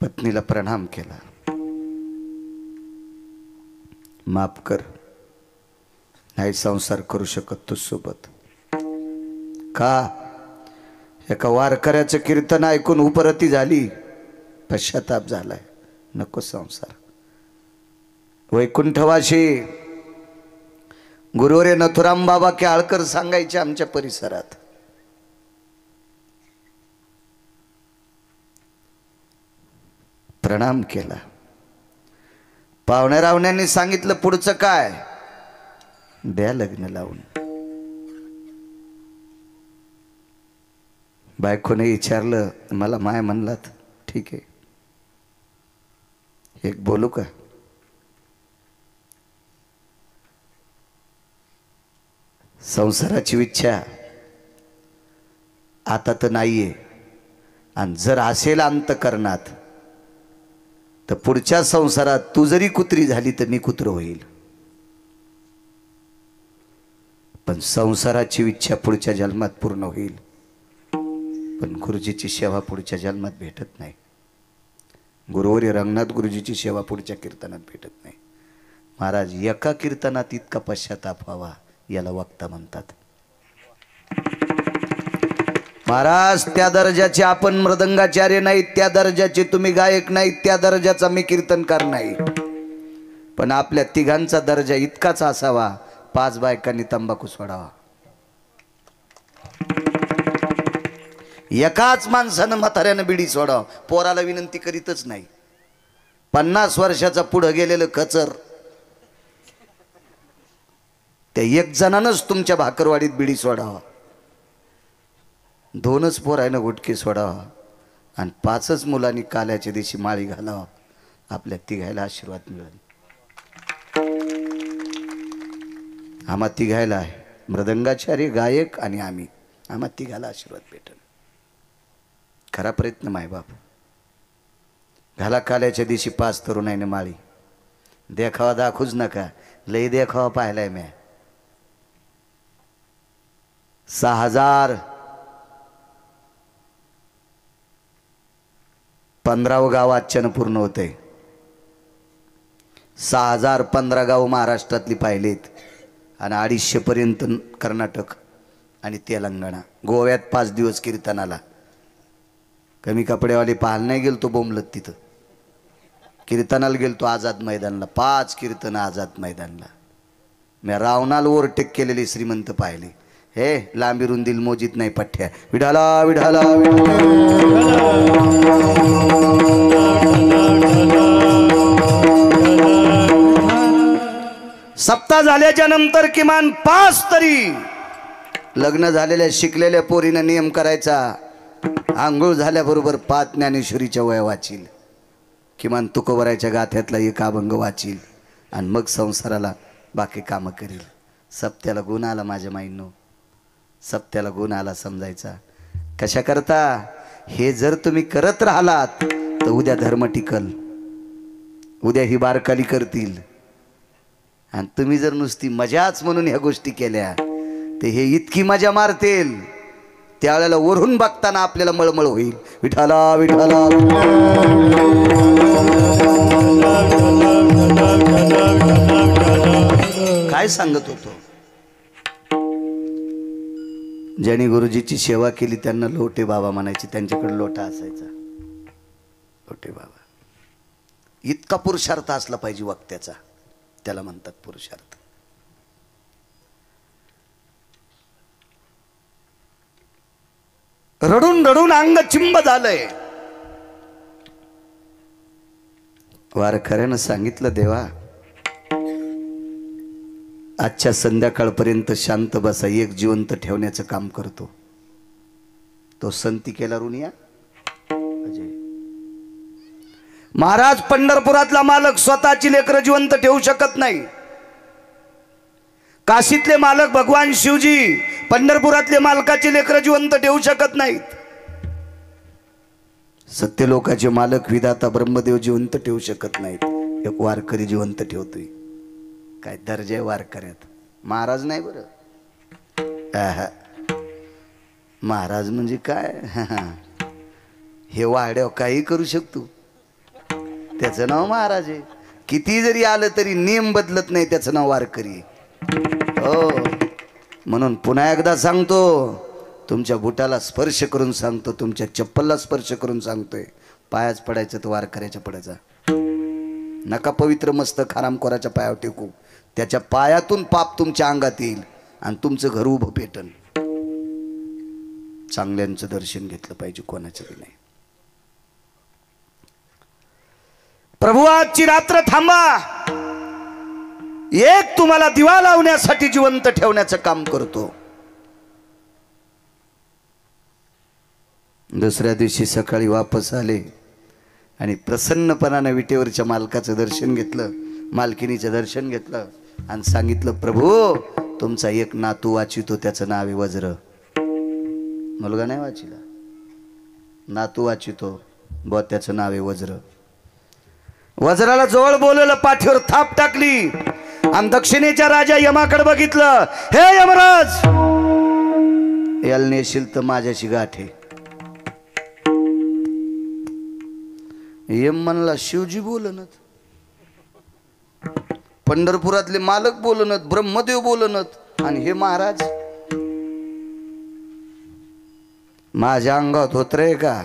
पत्नीला प्रणाम केला. माफ कर, नाही संसार करू शकत तू सोबत. का? एका वारकऱ्याचं कीर्तन ऐकून उपरती झाली, पश्चाताप झालाय, नको संसार. वैकुंठवाशी गुरुवर्य नथुराम बाबा केळकर सांगायचे आमच्या परिसरात. प्रणाम केला. पाहुण्या रावण्यांनी सांगितलं पुढचं काय? द्या लग्न लावून. बायकोने विचारलं, मला माय म्हणलात, ठीक आहे, एक बोलू का? संसाराची इच्छा आता तर नाहीये, आणि जर असेल अंतकरणात तर पुढच्या संसारात तू जरी कुत्री झाली तर मी कुत्र होईल. पण संसाराची इच्छा पुढच्या जन्मात पूर्ण होईल, पण गुरुजीची सेवा पुढच्या जन्मात भेटत नाही. गुरुवर्य रंगनाथ गुरुजीची सेवा पुढच्या कीर्तनात भेटत नाही. महाराज, एका कीर्तनात इतका पश्चाताप व्हावा याला वक्ता म्हणतात. महाराज, त्या दर्जाचे आपण मृदंगाचार्य नाहीत, त्या दर्जाचे तुम्ही गायक नाहीत, त्या दर्जाचा मी कीर्तनकार नाही. पण आपल्या तिघांचा दर्जा इतकाच असावा, 5 बायकांनी तंबाखू सोडावा. एकाच माणसानं म्हाताऱ्यानं बिडी सोडावं. पोराला विनंती करीतच नाही. 50 वर्षाचा पुढे गेलेलं कचर, त्या एक जणानंच तुमच्या भाकरवाडीत बिडी सोडावा. 2च पोरायनं गुटके सोडावा आणि 5च मुलांनी काल्याच्या दिवशी माळी घालावा. आपल्या तिघायला आशीर्वाद मिळेल. आम्हा तिघायला आहे, मृदंगाचार्य, गायक आणि आम्ही, आम्हा तिघाला आशीर्वाद भेटेल. खरा प्रयत्न मायबाप. घाला काल्याच्या दिवशी 5 तरुणाईने माळी. देखावा दाखवूच नका, लई देखावा पाहिलाय मी. 6015 गाव आजच्यानं पूर्ण होते. 6015 गाव महाराष्ट्रातली पाहिलेत आणि 250 पर्यंत कर्नाटक आणि तेलंगणा. गोव्यात 5 दिवस कीर्तनाला. कमी कपडेवाले पाहायला नाही गेलो तो बोंबलत तिथं. कीर्तनाला गेलतो आझाद मैदानला. 5 कीर्तन आझाद मैदानला. मी रावणाला ओव्हरटेक केलेले श्रीमंत पाहिले. हे लांबी रुंदील मोजीत नाही पठ्ठ्या. विठाला विठाला सप्ताह झाल्याच्या नंतर किमान 5 तरी लग्न झालेल्या शिकलेल्या पोरीनं नियम करायचा. आंघोळ झाल्याबरोबर 5 ज्ञानेश्वरीच्या वया वाचील, किमान तुकोबरायच्या गाथ्यातला एक अभंग वाचील आणि मग संसाराला बाकी कामं करील. सप्त्याला गुण आला माझ्या माईंनो, सप्त्याला गुण आला समजायचा. कशा करता? हे जर तुम्ही करत राहिलात तर उद्या धर्म टिकल, उद्या ही बारकाली करतील. आणि तुम्ही जर नुसती मजाच म्हणून ह्या गोष्टी केल्या तर हे इतकी मजा मारतील, त्यावेळेला वरून बघताना आपल्याला मळमळ होईल. विठाला विठाला काय सांगत होतो? ज्यांनी गुरुजीची सेवा केली त्यांना लोटे बाबा म्हणायचे. त्यांच्याकडे लोटा असायचा. लोटे बाबा. इतका पुरुषार्थ असला पाहिजे वक्त्याचा, त्याला म्हणतात पुरुषार्थ. रडून रडून अंग चिंब झालंय. वारकऱ्यानं सांगितलं, देवा आजच्या संध्याकाळपर्यंत शांत बसा, एक जिवंत ठेवण्याचं काम करतो. तो संती केला ऋणिया अजय महाराज. पंढरपुरातला मालक स्वतःची लेकरं जिवंत ठेवू शकत नाही. काशीतले मालक भगवान शिवजी पंढरपुरातले मालकाचे लेकरं जिवंत ठेवू शकत नाहीत. सत्यलोकाचे मालक विधाता ब्रह्मदेव जिवंत ठेवू शकत नाहीत. एक वारकरी जिवंत ठेवतोय. काय दर्जा वारकऱ्यात. महाराज नाही बरं. महाराज म्हणजे काय, हे वाड्यावर काही करू शकतो, त्याचं नाव महाराज आहे. किती जरी आलं तरी नियम बदलत नाही, त्याचं नाव वारकरी. हो, म्हणून पुन्हा एकदा सांगतो, तुमच्या बुटाला स्पर्श करून सांगतो, तुमच्या चप्पलला स्पर्श करून सांगतोय, पायाच पडायचं तर वारकऱ्याच्या पडायचा. नका पवित्र मस्तक हरामखोराच्या पायावर टेकू. त्याच्या पायातून पाप तुमच्या अंगात येईल आणि तुमचं घर उभं पेटन. चांगल्यांचं दर्शन घेतलं पाहिजे, कोणाचं बी नाही. प्रभू आजची रात्र थांबा. एक तुम्हाला दिवा लावण्यासाठी जिवंत ठेवण्याचं काम करतो. दुसऱ्या दिवशी सकाळी वापस आले आणि प्रसन्नपणाने विटेवरच्या मालकाचं दर्शन घेतलं, मालकिनीचं दर्शन घेतलं आणि सांगितलं, प्रभू तुमचा एक नातू वाचितो, त्याचं नाव आहे वज्र. मुलगा नाही वाचिला, नातू वाचितो, ब त्याचं नाव आहे वज्र. वज्राला जवळ बोलवलं, पाठीवर थाप टाकली आणि दक्षिणेच्या राजा यमाकडे बघितलं. हे यमराज, याला नेशील तर माझ्याशी गाठ आहे. यम म्हणला, शिवजी बोलनत, पंढरपुरातले मालक बोलनत, ब्रह्मदेव बोलनत, आणि हे महाराज माझ्या अंगात धोत्र आहे का?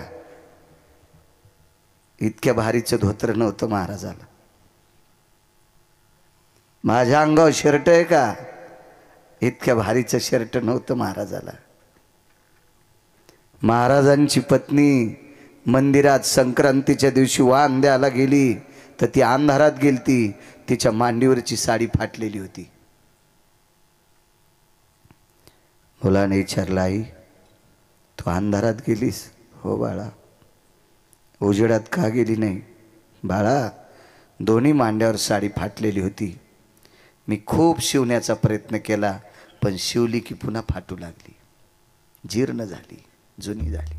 इतक्या भारीचं धोत्र नव्हतं महाराजाला. माझ्या अंगावर शर्ट आहे का? इतक्या भारीचं शर्ट नव्हतं महाराजाला. महाराजांची पत्नी मंदिरात संक्रांतीच्या दिवशी वाण द्यायला गेली तर ती अंधारात गेलती. तिच्या मांडीवरची साडी फाटलेली होती. मुलाने विचारलं, आई तू अंधारात गेलीस? हो बाळा. उजेडात का गेली नाही? बाळा, दोन्ही मांड्यावर साडी फाटलेली होती. मी खूप शिवण्याचा प्रयत्न केला, पण शिवली की पुन्हा फाटू लागली, जीर्ण झाली, जुनी झाली.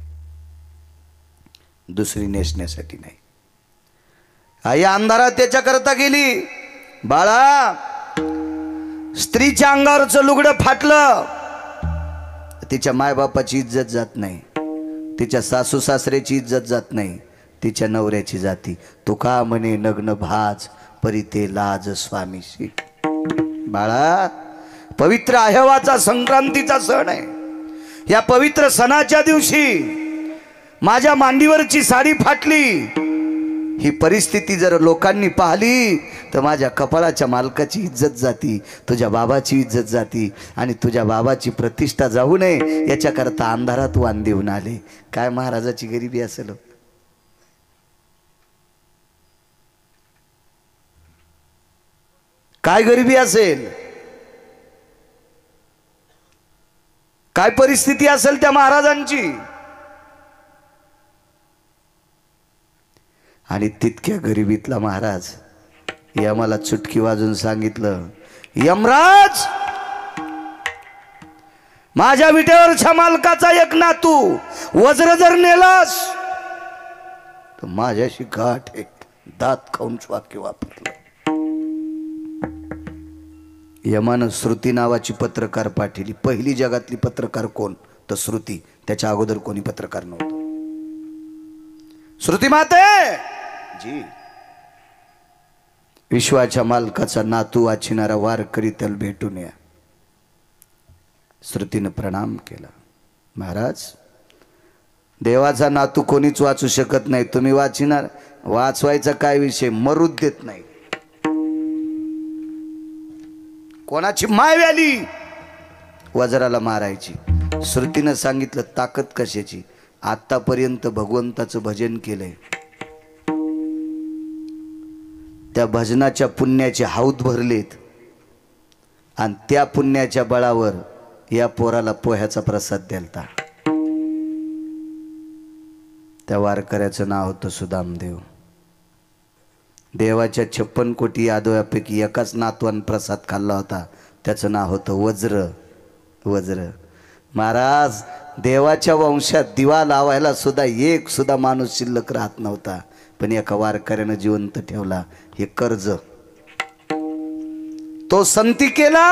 दुसरी नेसण्यासाठी नाही. आई अंधारात त्याच्याकरता गेली. बाळा, स्त्रीच्या अंगावरचं लुगडं फाटलं, तिच्या मायबापाची इज्जत जात नाही, तिच्या सासू सासऱ्याची इज्जत जात नाही, तिच्या नवऱ्याची जाती. तुका म्हणे नग्न भाज परी ते लाज स्वामीशी. बाळा, पवित्र आह्यावाचा संक्रांतीचा सण आहे. या पवित्र सणाच्या दिवशी माझ्या मांडीवरची साडी फाटली. ही परिस्थिती जर लोकांनी पाहिली तर माझ्या कपाळाच्या मालकाची इज्जत जाती, तुझ्या बाबाची इज्जत जाती, आणि तुझ्या बाबाची प्रतिष्ठा जाऊ नये याच्याकरता अंधारात वाण देऊन आले. काय महाराजाची गरिबी असेल, काय गरिबी असेल, काय परिस्थिती असेल त्या महाराजांची. आणि तितक्या गरिबीतला महाराज यमाला चुटकी वाजून सांगितलं, यमराज, माझ्या विटेवरच्या मालकाचा एक नातू वज्र जर नेलास तर माझ्याशी गाठ आहे. दात खाऊन वाक्य वापरलं. यमानं श्रुती नावाची पत्रकार पाठवली. पहिली जगातली पत्रकार कोण? तर श्रुती. त्याच्या अगोदर कोणी पत्रकार नव्हतं. श्रुती माते जी, विश्वाच्या मालकाचा नातू वाचिणारा वारकरी त्याला भेटून या. श्रुतीनं प्रणाम केला. महाराज, देवाचा नातू कोणीच वाचू शकत नाही, तुम्ही वाचिणार? वाचवायचा काय विषय, मरूच देत नाही. कोणाची माय व्याली वज्राला मारायची. श्रुतीनं सांगितलं, ताकद कशाची? आतापर्यंत भगवंताचं भजन केलंय, त्या भजनाच्या पुण्याचे हौद भरलेत, आणि त्या पुण्याच्या बळावर या पोराला पोह्याचा प्रसाद द्यालता. त्या वारकऱ्याचं नाव होतं सुदामदेव. देवाच्या 56 कोटी यादवापैकी एकाच नातवान प्रसाद खाल्ला होता, त्याचं नाव होतं वज्र. वज्र. महाराज, देवाच्या वंशात दिवा लावायला सुद्धा एक सुद्धा माणूस शिल्लक राहत नव्हता, पण एका वारकऱ्यानं जिवंत ठेवला. हे कर्ज. तो संती केला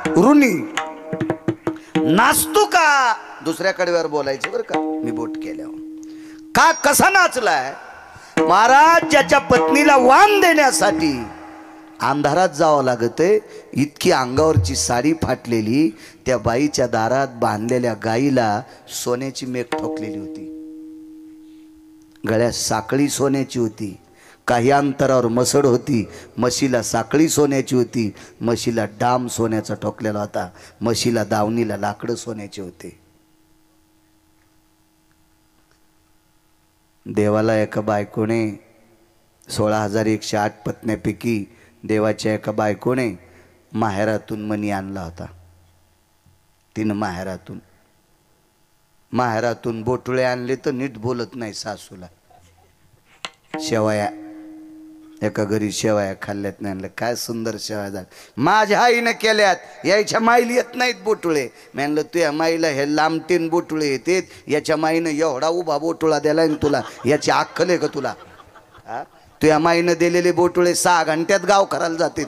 ऋणी. नाचतो का? दुसऱ्या कडव्यावर बोलायचं बरं का, मी बोट केल्यावर. का कसा नाचलाय? महाराज, ज्याच्या पत्नीला वाण देण्यासाठी अंधारात जावं लागतंय, इतकी अंगावरची साडी फाटलेली, त्या बाईच्या दारात बांधलेल्या गाईला सोन्याची मेघ ठोकलेली होती. गळ्यात साखळी सोन्याची होती. काही अंतरावर मसड होती, म्हशीला साखळी सोन्याची होती. म्हशीला डाम सोन्याचा ठोकलेला होता. म्हशीला दावणीला लाकडं सोन्याचे होते. देवाला एका बायकोने 16,108 पत्न्यापैकी देवाच्या एका बायकोने माहेरातून मणी आणला होता. तिनं माहेरातून बोटुळे आणले तर नीट बोलत नाही सासूला. शेवया, एका घरी शेवया खाल्ल्यात नाही. आणलं काय सुंदर शेवया झाल्या, माझ्या आईनं केल्यात, यायच्या माईला येत नाहीत बोटुळे. म्हणलं तुझ्या माईला हे लांबटीन बोटुळे येतात, याच्या माईनं एवढा उभा बोटुळा दिलाय ना तुला, याची अक्कल आहे का तुला? हा, तुझ्या माईनं दिलेले बोटुळे 6 घंट्यात गाव करायला जातील.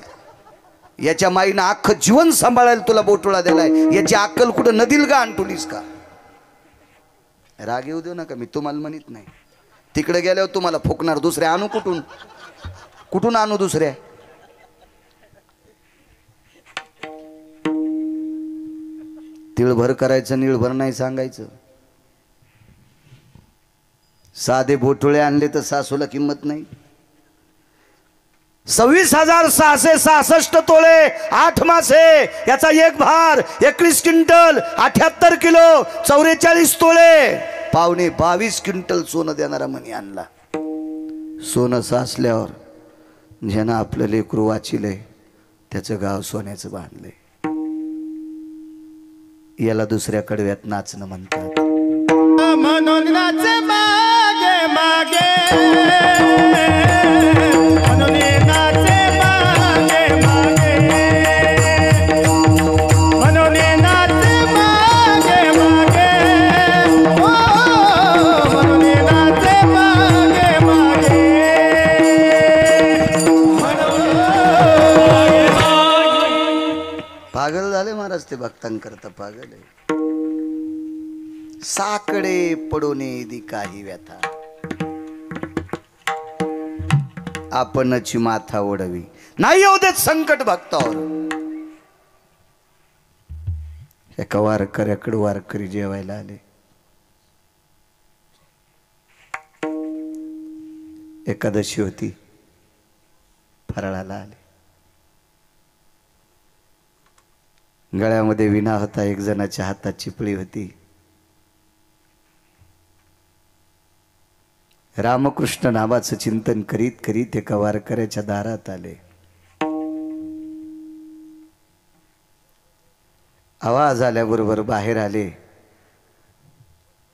याच्या माईनं अख्खं जीवन सांभाळायला तुला बोटुळा दिलाय, याची अक्कल कुठं नदील का आणतुलीस का? राग येऊ देऊ नका, मी तुम्हाला म्हणत नाही. तिकडे गेल्यावर तुम्हाला फुकणार. दुसऱ्या आणू कुठून आणू दुसऱ्या? तिळभर करायचं, निळभर नाही सांगायचं. साधे बोटुळे आणले तर सासूला किंमत नाही. 26,666 तोळे 8 मासे, याचा एक भार 21 क्विंटल 78 किलो 44 तोळे, पावणे 22 क्विंटल सोनं देणारा मणी आणला. सोनं साचल्यावर ज्यानं आपलं लेकरू वाचिलंय त्याचं गाव सोन्याचं बांधलंय. याला दुसऱ्या कडव्यात नाचणं म्हणतात. म्हणून नाच मागे मागे, म्हणून नाच मागे मागे, म्हणून नाच मागे मागे, म्हणून नाच मागे मागे, पागल झाले महाराज ते भक्तांकरता. पागल आहे. साकडे पडोने दी काही व्यथा, आपणची माथा ओढवी. नाही येऊ देत संकट भक्तावर. एका वारकऱ्याकडे वारकरी जेवायला आले. एकादशी होती, फराळाला आले. गळ्यामध्ये विणा होता, एक जणाच्या हातात चिपळी होती. रामकृष्ण नामाचं चिंतन करीत करीत एका वारकऱ्याच्या दारात आले. आवाज आल्याबरोबर बाहेर आले.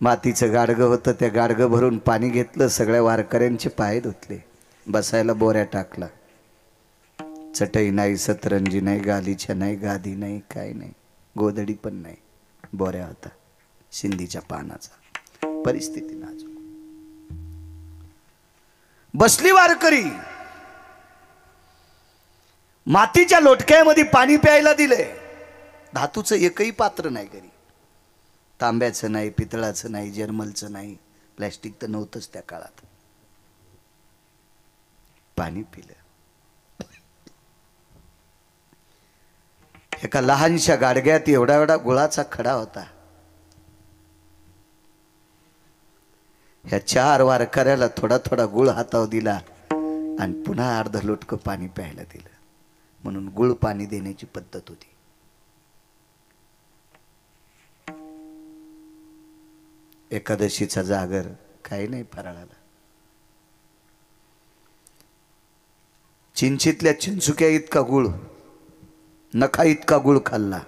मातीचं गाडगं होतं, त्या गाडगं भरून पाणी घेतलं. सगळ्या वारकऱ्यांचे पाय धुतले. बसायला बोऱ्या टाकला. चटई नाही, सतरंजी नाही, गालीच्या नाही, गादी नाही, काय नाही, गोधडी पण नाही. बोऱ्या होता शिंदीच्या पानाचा. परिस्थिती नाजूक. बसली वारकरी. मातीच्या लोटक्यामध्ये पाणी प्यायला दिले. धातूचं एकही पात्र नाही घरी. तांब्याचं नाही, पितळाचं नाही, जर्मलचं नाही, प्लॅस्टिक तर नव्हतंच त्या काळात. पाणी पिलं. एका लहानशा गाडग्यात एवढा एवढा गुळाचा खडा होता. ह्या 4 वारकऱ्याला थोडा थोडा गुळ हातावर दिला आणि पुन्हा अर्ध लोटकं पाणी प्यायला दिलं. म्हणून गुळ पाणी देण्याची पद्धत होती. एकादशीचा जागर काही नाही फराळाला. चिंचीतल्या चिंचुक्या इतका गुळ, नखा इतका गुळ खाल्ला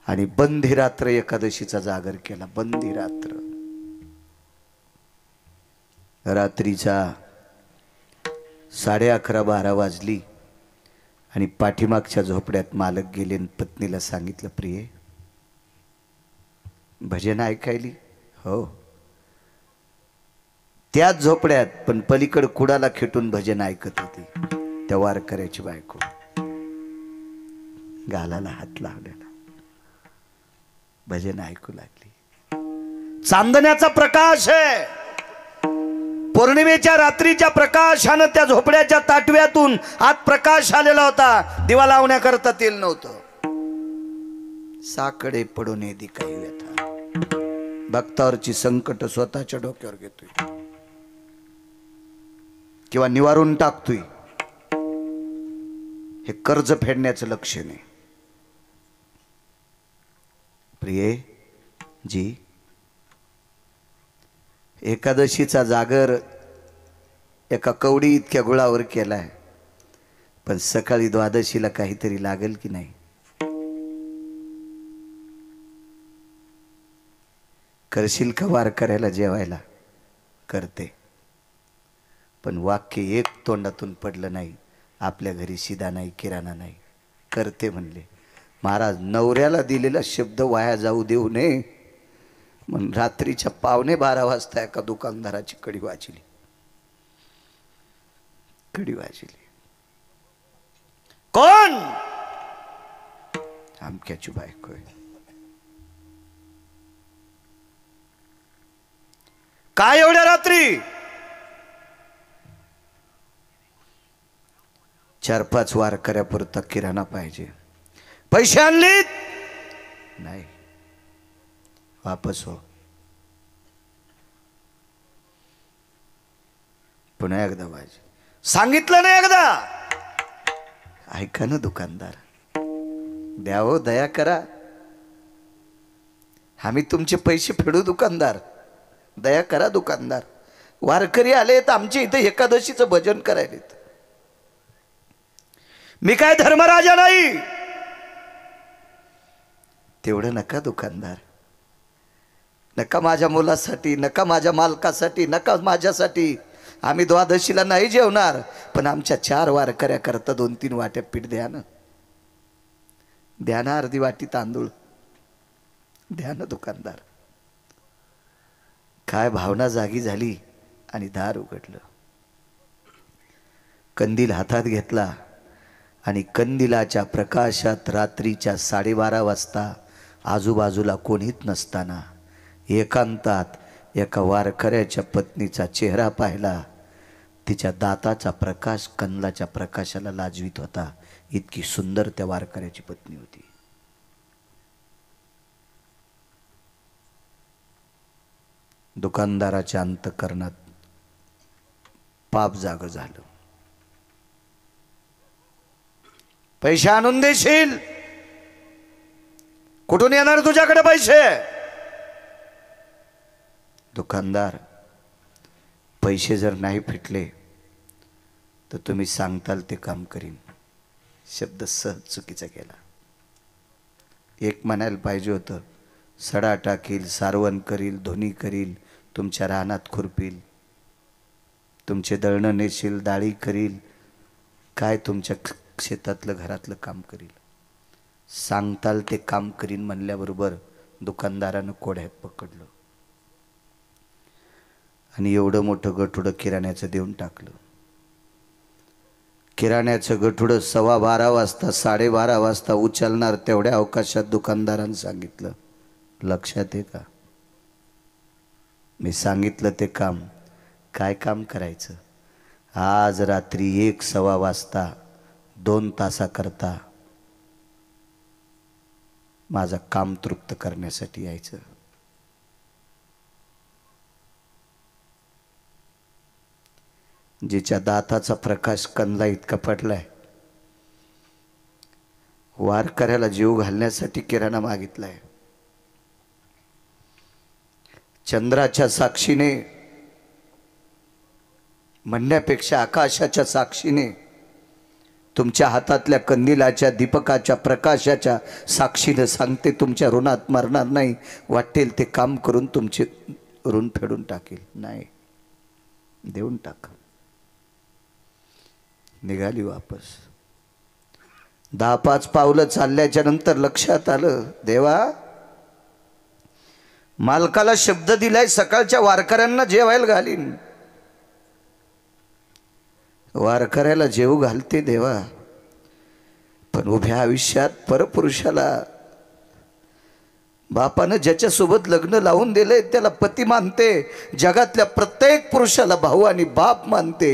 आणि बंदी रात्र एकादशीचा जागर केला. बंदी रात्र. रात्रीचा 11:30-12 वाजली. आणि पाठीमागच्या झोपड्यात मालक गेले आणि पत्नीला सांगितलं, प्रिये भजन ऐकायली? हो. त्याच झोपड्यात पण पलीकडे कुडाला खेटून भजन ऐकत होती त्या वारकऱ्याची बायको. गालाला हात लावलेला भजन ऐकू लागली. चांदण्याचा प्रकाश आहे. पौर्णिमेच्या रात्रीच्या प्रकाशानं त्या झोपड्याच्या ताटव्यातून आत प्रकाश आलेला होता. दिवा लावण्याकरता तेल नव्हतं. साकडे पडून येदी काही व्यथा. भक्तावरची संकट स्वतःच्या डोक्यावर घेतोय किंवा निवारून टाकतोय. हे कर्ज फेडण्याचं लक्षण आहे. प्रिये जी, एकादशीचा जागर एका कवडी इतक्या गुळावर केलाय, पण सकाळी द्वादशीला काहीतरी लागेल की नाही? करशील का वारकऱ्याला जेवायला? करते, पण वाक्य एक तोंडातून पडलं नाही, आपल्या घरी शिदा नाही, किराणा नाही. करते म्हणले. महाराज, नवऱ्याला दिलेला शब्द वाया जाऊ देऊ नये म्हणून रात्रीच्या 11:15 वाजता एका दुकानदाराची कडी वाजली. कडी वाजली. कोण? आमक्याची बायको आहे. काय एवढ्या रात्री? 4-5 वारकऱ्यापुरता किराणा पाहिजे. पैसे आणलीत? नाही. वापस हो. पुन्हा एकदा वाज. सांगितलं ना एकदा. ऐका ना दुकानदार, द्यावं, दया करा. आम्ही तुमचे पैसे फेडू दुकानदार. दया करा दुकानदार. वारकरी आलेत आमच्या इथे एकादशीचं भजन करायलेत. मी काय धर्मराजा नाही. तेवढं नका दुकानदार. नका माझ्या मुलासाठी, नका माझ्या मालकासाठी, नका माझ्यासाठी. आम्ही द्वादशीला नाही जेवणार, पण आमच्या 4 वारकऱ्याकरता 2-3 वाट्या पीठ द्या ना. द्या ना, अर्धी वाटी तांदूळ द्या ना दुकानदार. काय भावना जागी झाली आणि दार उघडलं. कंदील हातात घेतला आणि कंदिलाच्या प्रकाशात रात्रीच्या 12:30 वाजता आजूबाजूला कोणीच नसताना एकांतात एका वारकऱ्याच्या पत्नीचा चेहरा पाहिला. तिच्या दाताचा प्रकाश कंदलाच्या प्रकाशाला लाजवीत होता. इतकी सुंदर त्या वारकऱ्याची पत्नी होती. दुकानदाराच्या अंतःकरणात पाप जाग झालं. पैसे आणून देशील? कुठून येणार तुझ्याकडे पैसे? दुकानदार, पैसे जर नाही फिटले तर तुम्ही सांगताल ते काम करीन. शब्द सहज चुकीचा केला. एक म्हणायला पाहिजे होतं, सडा टाकील, सारवण करील, धुनी करील, तुमच्या रानात खुरपील, तुमचे दळणं नेशील, डाळी करील, काय तुमच्या शेतातलं घरातलं काम करील. सांगताल ते काम करीन म्हणल्याबरोबर दुकानदारानं कोड्यात पकडलं आणि एवढं मोठं गठुडं किराण्याचं देऊन टाकलं. किराण्याचं गठुडं 12:15 वाजता 12:30 वाजता उचलणार तेवढ्या अवकाशात दुकानदारानं सांगितलं, लक्षात आहे का? मी सांगितलं ते काम. काय काम करायचं? आज रात्री 1:15 वाजता 2 तासाकरता माझं काम तृप्त करण्यासाठी यायचं. जिच्या दाताचा प्रकाश कंदला इतका पडलाय, वारकऱ्याला जीव घालण्यासाठी किराणा मागितलाय. चंद्राच्या साक्षीने म्हणण्यापेक्षा आकाशाच्या साक्षीने, तुमच्या हातातल्या कंदिलाच्या दीपकाच्या प्रकाशाच्या साक्षीने सांगते, तुमच्या ऋणात मरणार नाही. वाटेल ते काम करून तुमचे ऋण फेडून टाकेल. नाही, देऊन टाका. निघाली वापस. 10-5 पावलं चालल्याच्या नंतर लक्षात आलं, देवा मालकाला शब्द दिलाय सकाळच्या वारकऱ्यांना जेवायला घालीन, वारकऱ्याला जेवू घालते देवा, पण उभ्या आयुष्यात परपुरुषाला बापानं ज्याच्यासोबत लग्न लावून दिले त्याला पती मानते, जगातल्या प्रत्येक पुरुषाला भाऊ आणि बाप मानते,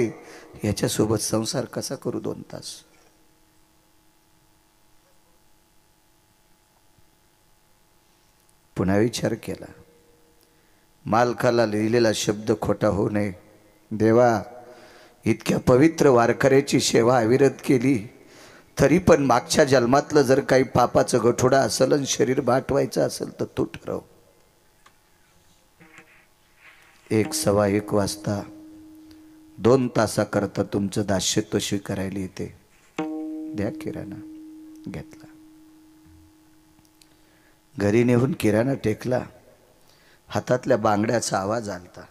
याच्यासोबत संसार कसा करू 2 तास? पुन्हा विचार केला, मालकाला लिहिलेला शब्द खोटा होऊ नये. देवा इतक्या पवित्र वारकऱ्याची सेवा अविरत केली, तरी पण मागच्या जन्मातलं जर काही पापाचं गठोडा असेल आणि शरीर बाटवायचं असेल तर तू ठरव. 1:15 वाजता 2 तासाकरता तुमचं दास्यत्व स्वीकारायला येते, द्या किराणा. घेतला, घरी नेऊन किराणा टेकला, हातातल्या बांगड्याचा आवाज आलता.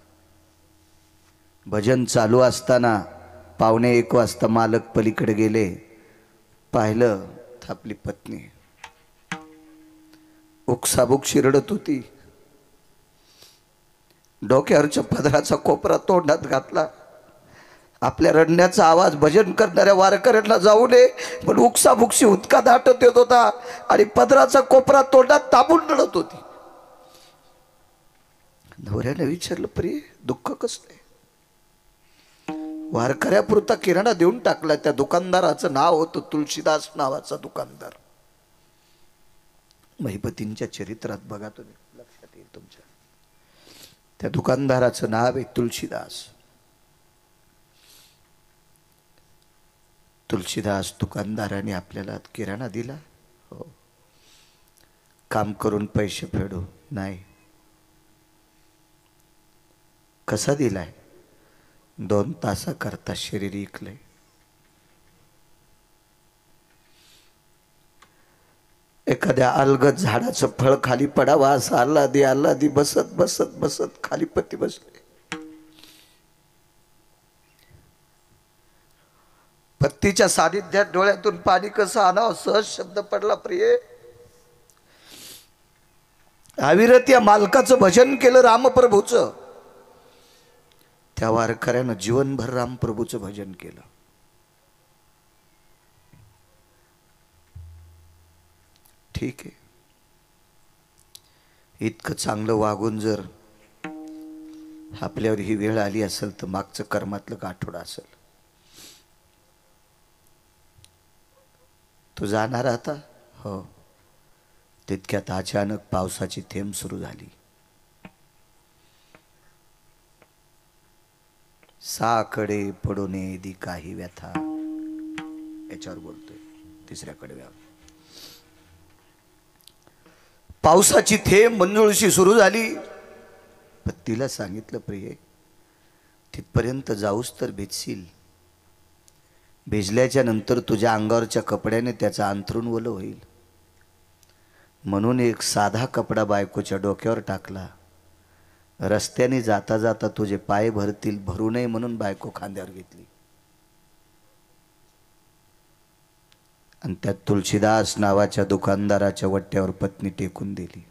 भजन चालू असताना 1:15 वाजता मालक पलीकडे गेले, पाहिलं तर आपली पत्नी उकसाबुक शिरडत होती. डोक्यावरच्या पदराचा कोपरा तोंडात घातला. आपल्या रडण्याचा आवाज भजन करणाऱ्या वारकऱ्यांना जाऊ नये, पण उकसाबुकशी उदका दाटत येत होता आणि पदराचा कोपरा तोंडात दाबून रडत होती. नवऱ्याने विचारलं, प्रिय दुःख कसलंय? वारकऱ्यापुरता किराणा देऊन टाकला. त्या दुकानदाराचं नाव होतं तुलसीदास नावाचा दुकानदार. महिपतींच्या चरित्रात बघा तुम्ही, लक्षात येईल तुमच्या. त्या दुकानदाराचं नाव आहे तुलसीदास. तुलसीदास दुकानदाराने आपल्याला किराणा दिला, हो. काम करून पैसे फेडू नाही. कसा दिलाय? 2 तासाकरता शरीर इकलंय. एखाद्या अलगद झाडाचं फळ खाली पडावा असं आल्हादी आल्हादी बसत बसत बसत खाली पती बसले. पत्तीच्या सानिध्यात डोळ्यातून पाणी कसं आणावं सहज शब्द पडला. प्रिय अविरत या मालकाचं भजन केलं रामप्रभूचं. त्या वारकऱ्यानं जीवनभर रामप्रभूचं भजन केलं. ठीक आहे, इतकं चांगलं वागून जर आपल्यावर ही वेळ आली असेल तर मागचं कर्मातलं गाठोडं असेल. तू जाणार आता? हो. तितक्यात अचानक पावसाची थेंब सुरू झाली. साकडे पडून दी काही व्यथा, याच्यावर बोलतोय. 3ऱ्या कडव्यावर पावसाची थेंब मंजुळशी सुरू झाली. पत्नीला सांगितलं, प्रिय तिथपर्यंत जाऊस तर भिजशील. भिजल्याच्या नंतर तुझ्या अंगावरच्या कपड्याने त्याचं अंथरूण ओलं होईल. म्हणून एक साधा कपडा बायकोच्या डोक्यावर टाकला. रस्त्याने जाता जाता तुझे पाय भरतील, भरू नये म्हणून बायको खांद्यावर घेतली. आणि त्या तुलसीदास नावाच्या दुकानदाराच्या वट्ट्यावर पत्नी टेकून दिली.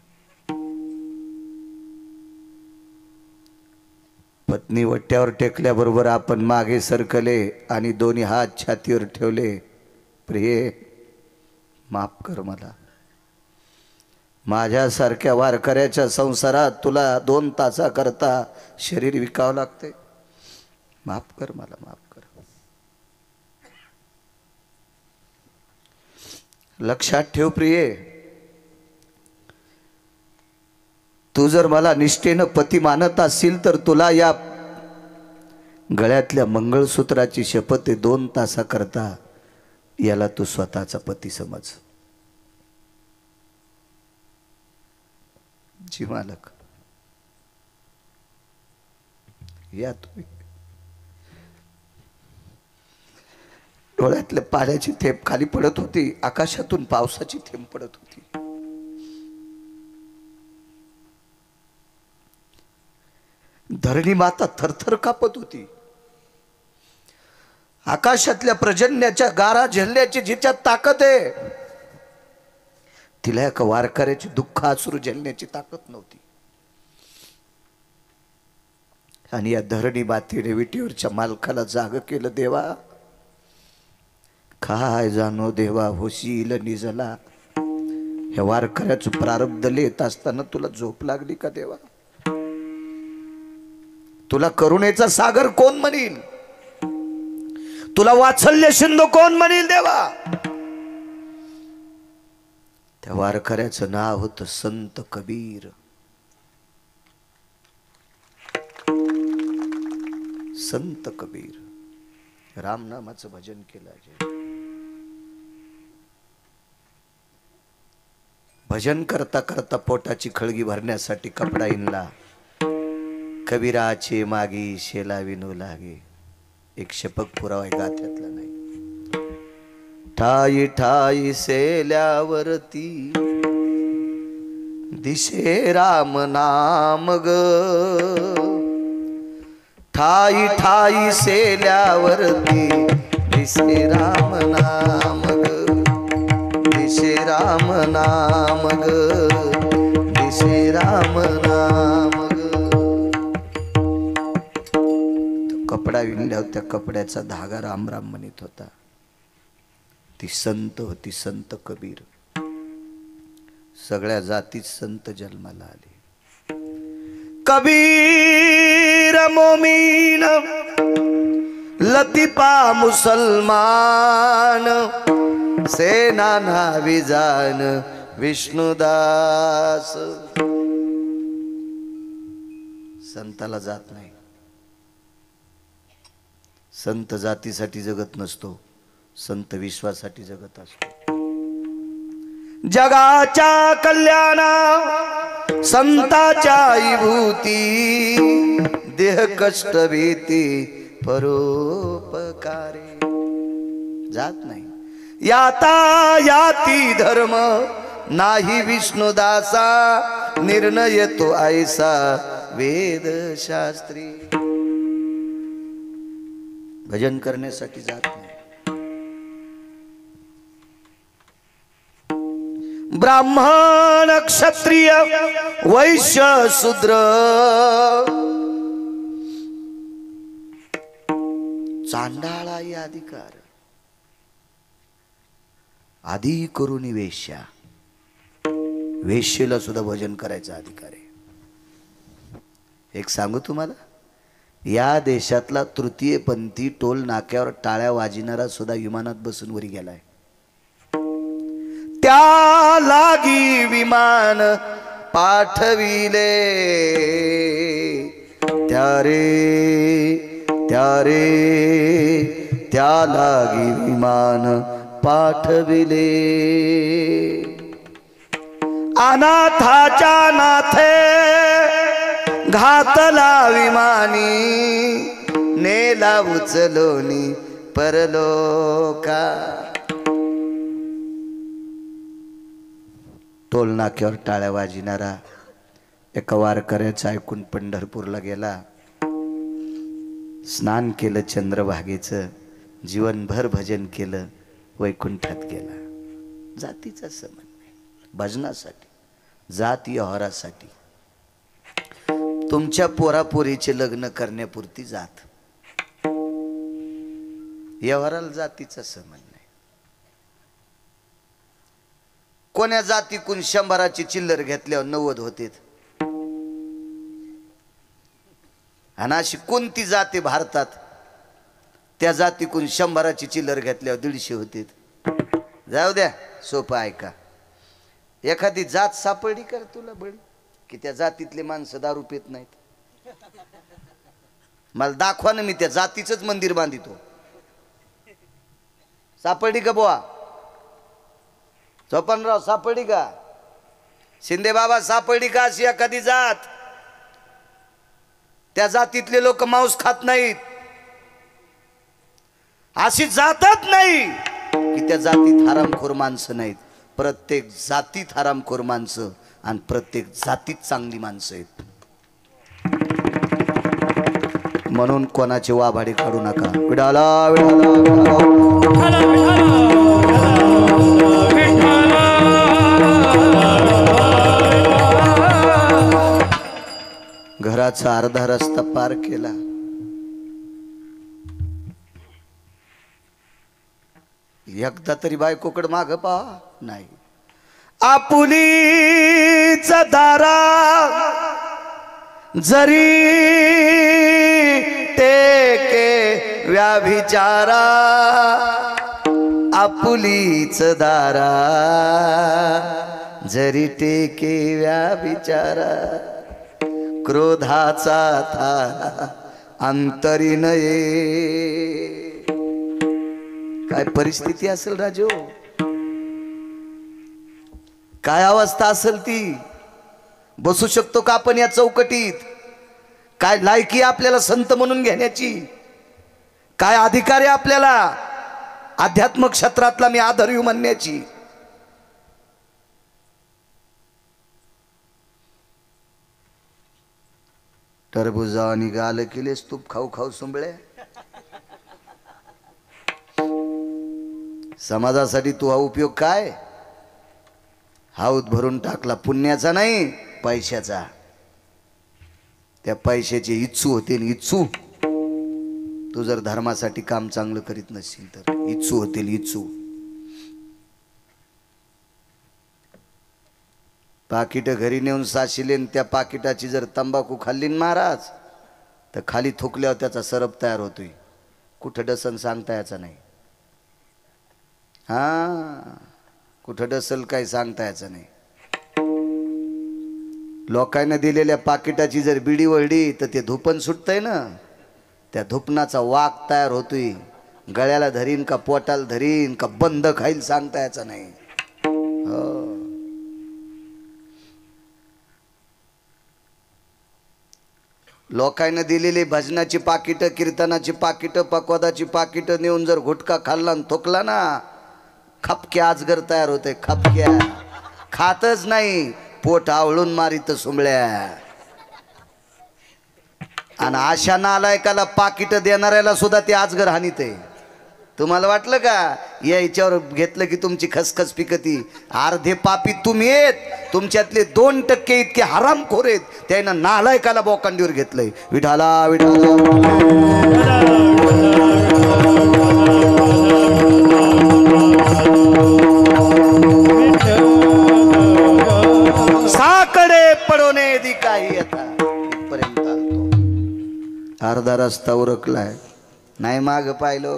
पत्नी वट्ट्यावर टेकल्याबरोबर आपण मागे सरकले आणि दोन्ही हात छातीवर ठेवले. प्रिय माफ कर मला. माझ्यासारख्या वारकऱ्याच्या संसारात तुला 2 तासाकरता शरीर विकावं लागते. माफ कर मला, माफ कर. लक्षात ठेव प्रिये, तू जर मला निष्ठेनं पती मानत असशील तर तुला या गळ्यातल्या मंगळसूत्राची शपथ आहे. 2 तासाकरता याला तू स्वतःचा पती समज. जी मालक या तुम्ही. डोळ्यातल्या पाण्याची थेंब खाली पडत होती. आकाशातून पावसाची थेंब पडत होती. धरणी माता थरथर कापत होती. आकाशातल्या प्रजन्याच्या गारा झेलण्याची जिच्यात ताकद आहे, तिला एका वारकऱ्याची दुःख अश्रू झेलण्याची ताकद नव्हती. आणि या धरणी मातीने विटीवरच्या मालकाला जाग केलं. देवा काय जाणो देवा होशील निजला. ह्या वारकऱ्याचं प्रारब्ध लिहित असताना तुला झोप लागली का देवा? तुला करुणेचा सागर कोण म्हणील? तुला वात्सल्य सिंधू कोण म्हणील देवा? त्या वारकऱ्याचं नाव होतं संत कबीर. संत कबीर रामनामाचं भजन केलं. भजन करता करता पोटाची खळगी भरण्यासाठी कपडा इनला. कबीराचे मागी शेला विनू लागे. एक शपक पुरावा गाथ्यातला नाही. ठाई ठाई सेल्यावरती दिशे राम नाम ग. ठाई ठाई सेल्यावरती दिसे राम नाम ग. दिसे राम नाम ग. दिसे राम नाम ग. तो कपडा विणल्यावर त्या कपड्याचा धागा राम राम म्हणत होता. ती संत होती संत कबीर. सगळ्या जातीत संत जन्माला आले. कबीर मोमीन लतीफा मुसलमान सेनाना विजान विष्णुदास. संताला जात नाही. संत जातीसाठी जगत नसतो, संत विश्वासाठी जगत असतो. जगाच्या कल्याणा संताच्या विभूती. देह कष्ट भीती परोपकारे. जात नाही. याता याती धर्म नाही विष्णुदासा. निर्णय तो ऐसा वेद शास्त्री. भजन करण्यासाठी जात नाही. ब्राह्मण क्षत्रिय वैश्य शूद्र चांडाळाही अधिकार. आधी करून वेश्या. वेश्येला सुद्धा भजन करायचा अधिकार आहे. एक सांगू तुम्हाला, या देशातला तृतीयपंथी टोल नाक्यावर टाळ्या वाजविणारा सुद्धा विमानात बसून वरी गेलाय. त्या लागी विमान पाठविले. त्यारे त्यारे त्या लागी विमान पाठविले. अनाथाच्या नाथे घातला विमानी. नेला उचलोनी परलोका. टोल नाक्यावर टाळ्या वाजविणारा एका वारकऱ्याचं ऐकून पंढरपूरला गेला. स्नान केलं चंद्रभागेचं. जीवनभर भजन केलं. वैकुंठात गेला. जातीचा संबंध नाही. भजनासाठी, जात व्यवहारासाठी. तुमच्या पोरापोरीचे लग्न करण्यापुरती जात. व्यवहाराला जातीचा संबंध नाही. कोण्या जातीकून 100ची चिल्लर घेतल्यावर 90 होते. आणि अशी कोणती जाती भारतात त्या जातीकून 100ची चिल्लर घेतल्यावर 150 होते. जाऊ द्या, सोपं ऐका. एखादी जात सापडली कर तुला बळी की त्या जातीतले माणसं दारू पित नाहीत. मला दाखवा ना, मी त्या जातीचंच मंदिर बांधितो. सापडली का बुवा? चोपनराव सापडली का? शिंदे बाबा सापडली का अशी एखादी जात? त्या जातीतले लोक मांस खात नाहीत. अशी जातच नाही की त्या जातीत हरामखोर माणसं नाहीत. प्रत्येक जातीत हरामखोर माणसं आणि प्रत्येक जातीत चांगली माणसं आहेत. म्हणून कोणाची वाभाडी काढू नका. विडाला विडाला घराचा अर्धा रस्ता पार केला. एकदा तरी बायकोकडे माग पहा नाही. आपुलीच दारा जरी टेके व्याभिचारा, आपुलीच दारा जरी टेके व्याभिचारा, क्रोधाचा थारा अंतरी नये. काय परिस्थिती असेल राजो, काय अवस्था असेल ती. बसू शकतो का आपण या चौकटीत? काय लायकी आपल्याला संत म्हणून घेण्याची? काय अधिकार आहे आपल्याला अध्यात्म क्षेत्रातला मी आदरयू म्हणण्याची? टरबुजा आणि गाल केलेस तूप खाऊ खाऊ सुंबळे. समाजासाठी तू हा उपयोग काय? हाऊत भरून टाकला, पुण्याचा नाही पैशाचा. त्या पैशाचे इच्छू होते, इच्छू. तू जर धर्मासाठी काम चांगलं करीत नसशील तर इच्छू होतील, इच्छू. पाकिट घरी नेऊन साशिलेन, त्या पाकिटाची जर तंबाखू खाल्ली महाराज तर खाली थुकल्यावर त्याचा सरप तयार होतोय. कुठं डसन सांगता याचा नाही. हा, कुठं डसल काय सांगता याचं नाही. लोकांना दिलेल्या पाकिटाची जर बिडी वळली तर ते धुपन सुटतंय ना, त्या धुपनाचा वाक तयार होतोय. गळ्याला धरीन का पोटाला धरीन का बंद खाईल सांगता याचं नाही. हो, लोकांना दिलेली भजनाची पाकिटं, कीर्तनाची पाकिटं, पकवादाची पाकिटं नेऊन जर गुटखा खाल्ला आणि थोकला ना, खपक्या आजगर तयार होते. खपक्या खातच नाही, पोट आवळून मारित सुंबळ्या. आणि अशा नालायकाला पाकिट देणाऱ्याला सुद्धा ते आजगर हानीत आहे. तुम्हाला वाटलं का याच्यावर घेतलं की तुमची खसखस पिकती? अर्धे पापी तुम्ही आहेत, तुमच्यातले 2% इतके हरामखोर आहेत. त्यानं नालायकाला बोकांडीवर घेतलंय. विठाला विठाला साकडे पडोने दी काही. आता इथपर्यंत आलतो, अर्धा रस्ता उरकलाय. नाही माग पाहिलो,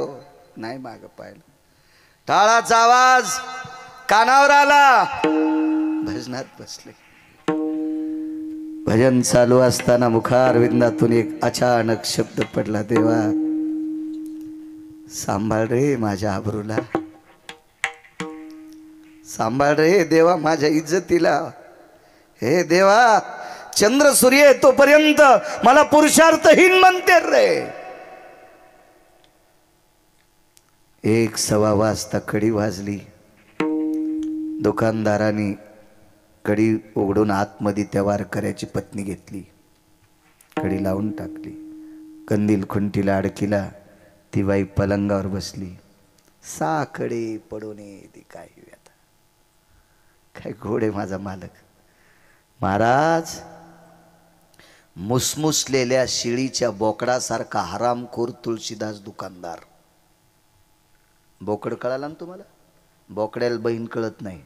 नाही माग पाहिलं. टाळाचा आवाज कानावर आला, भजनात बसले. भजन चालू असताना मुखारविंदातून एक अचानक शब्द पडला. देवा सांभाळ रे माझ्या आबरूला, सांभाळ रे देवा माझ्या इज्जतीला. हे देवा, चंद्र सूर्य तोपर्यंत मला पुरुषार्थहीन म्हणते रे. 1:15 वाजता कडी वाजली. दुकानदाराने कडी उघडून आतमध्ये त्या वारकऱ्याची पत्नी घेतली, कडी लावून टाकली. कंदील खुंटीला अडकिला. ती बाई पलंगावर बसली. साकडे पडोने ती काय व्यथा. काय घोडे माझा मालक. महाराज, मुसमुसलेल्या शिळीच्या बोकडासारखा हरामखोर तुळशीदास दुकानदार. बोकड कळाला ना तुम्हाला? बोकड्याला बहीण कळत नाही,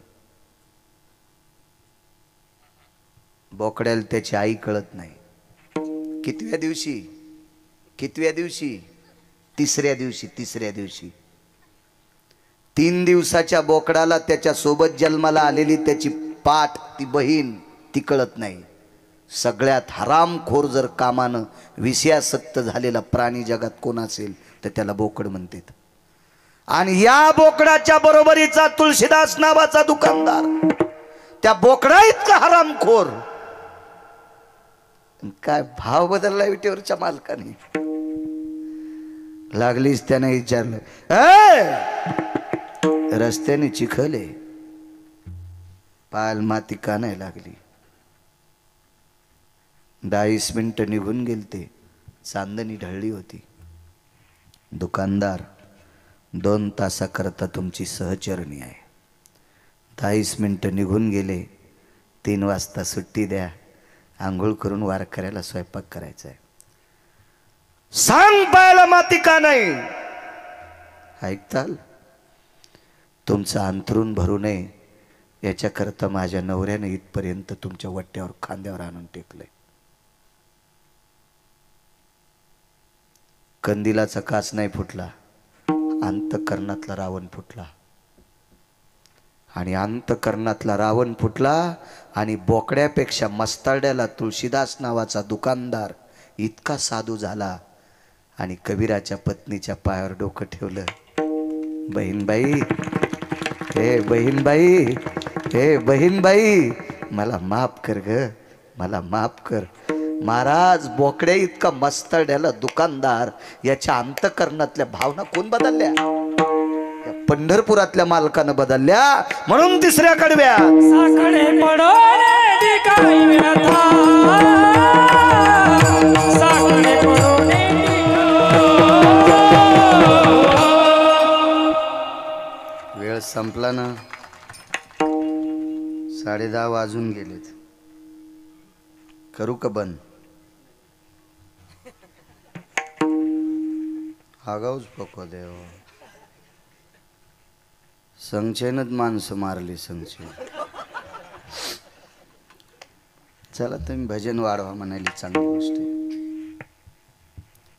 बोकड्याला त्याची आई कळत नाही. कितव्या दिवशी? कितव्या दिवशी? तिसऱ्या दिवशी. तिसऱ्या दिवशी 3 दिवसाच्या बोकडाला त्याच्या सोबत जन्माला आलेली त्याची पाठ, ती बहीण, ती कळत नाही. सगळ्यात हरामखोर जर कामानं विषयासक्त झालेला प्राणी जगात कोण असेल तर त्याला बोकड म्हणतात. आणि या बोकडाच्या बरोबरीचा तुळशीदास नावाचा दुकानदार, त्या बोकडा इतका हरामखोर. काय भाव बदलला विटेवरच्या मालकाने. लागलीच त्याने विचारलं, रस्त्याने चिखले, पाल माती का नाही लागली? 10-20 मिनिटं निघून गेलते. चांदणी ढळली होती. दुकानदार 2 तासाकरता तुमची सहचरणी आहे. 40 मिनिटं निघून गेले. 3 वाजता सुट्टी द्या. आंघोळ करून वारकऱ्याला स्वयंपाक करायचा आहे. सांग पायाला माती का नाही? ऐकताल? तुमचं अंथरूण भरू नये याच्याकरता माझ्या नवऱ्याने इथपर्यंत तुमच्या वट्ट्यावर खांद्यावर आणून टेकलंय. कंदिलाचा काच नाही फुटला, अंतःकरणातला रावण फुटला. आणि अंतःकरणातला रावण फुटला आणि बोकड्यापेक्षा मस्ताड्याला तुळशीदास नावाचा दुकानदार इतका साधू झाला आणि कबीराच्या पत्नीच्या पायावर डोकं ठेवलं. बहीणबाई, हे बहीणबाई, हे बहीणबाई, मला माफ कर ग, मला माफ कर. महाराज, बोकड्या इतका मस्तड्याला दुकानदार याच्या अंतःकरणातल्या भावना कोण बदलल्या? या पंढरपुरातल्या मालकानं बदलल्या. म्हणून तिसऱ्या कडव्या साकडे पडोने काही व्यथा, साकडे पडोने वेळ संपला ना. 10:30 वाजून गेलेत. करू का बंद? आगाऊच पको देव. संचयनच माणसं मारली संचयन. चला तुम्ही भजन वाढवा म्हणाली, चांगली गोष्ट आहे.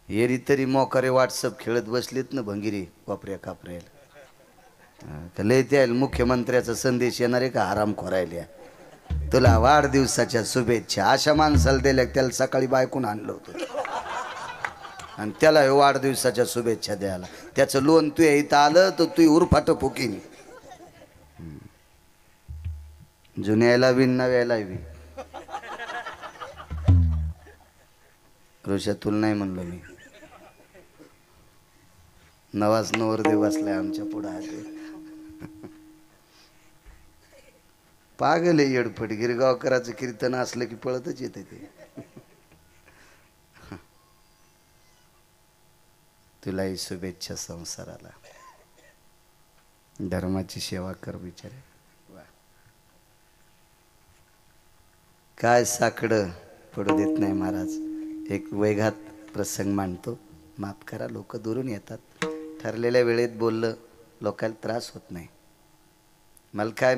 एरी तरी मोकारे व्हॉट्सअप खेळत बसलीत ना भंगिरी वापऱ्या कापऱ्याला. लय त्या मुख्यमंत्र्याचा संदेश येणार आहे का आराम खोरायला? तुला वाढदिवसाच्या शुभेच्छा. अशा माणसाला दिल्या त्याला सकाळी बायकून आणलं होतं आणि त्याला वाढदिवसाच्या शुभेच्छा द्यायला. त्याचं लोन तू इथं आलं तर तू उरफाट फुकीन. जुन्याला बी नव्याला बी. ऋषा तुला नाही म्हणलो मी. नवाच नवरदेव बसलाय आमच्या पुढे. पागल आहे येडफट. गिरगावकराचं कीर्तन असलं की पळतच येते ते. तुलाही शुभेच्छा संसाराला. धर्माची सेवा कर बिचारे. काय साकडं पडू देत नाही महाराज. एक वेगात प्रसंग मांडतो, माफ करा. लोक दुरून येतात. ठरलेल्या वेळेत बोललं लोकांना त्रास होत नाही. मला काय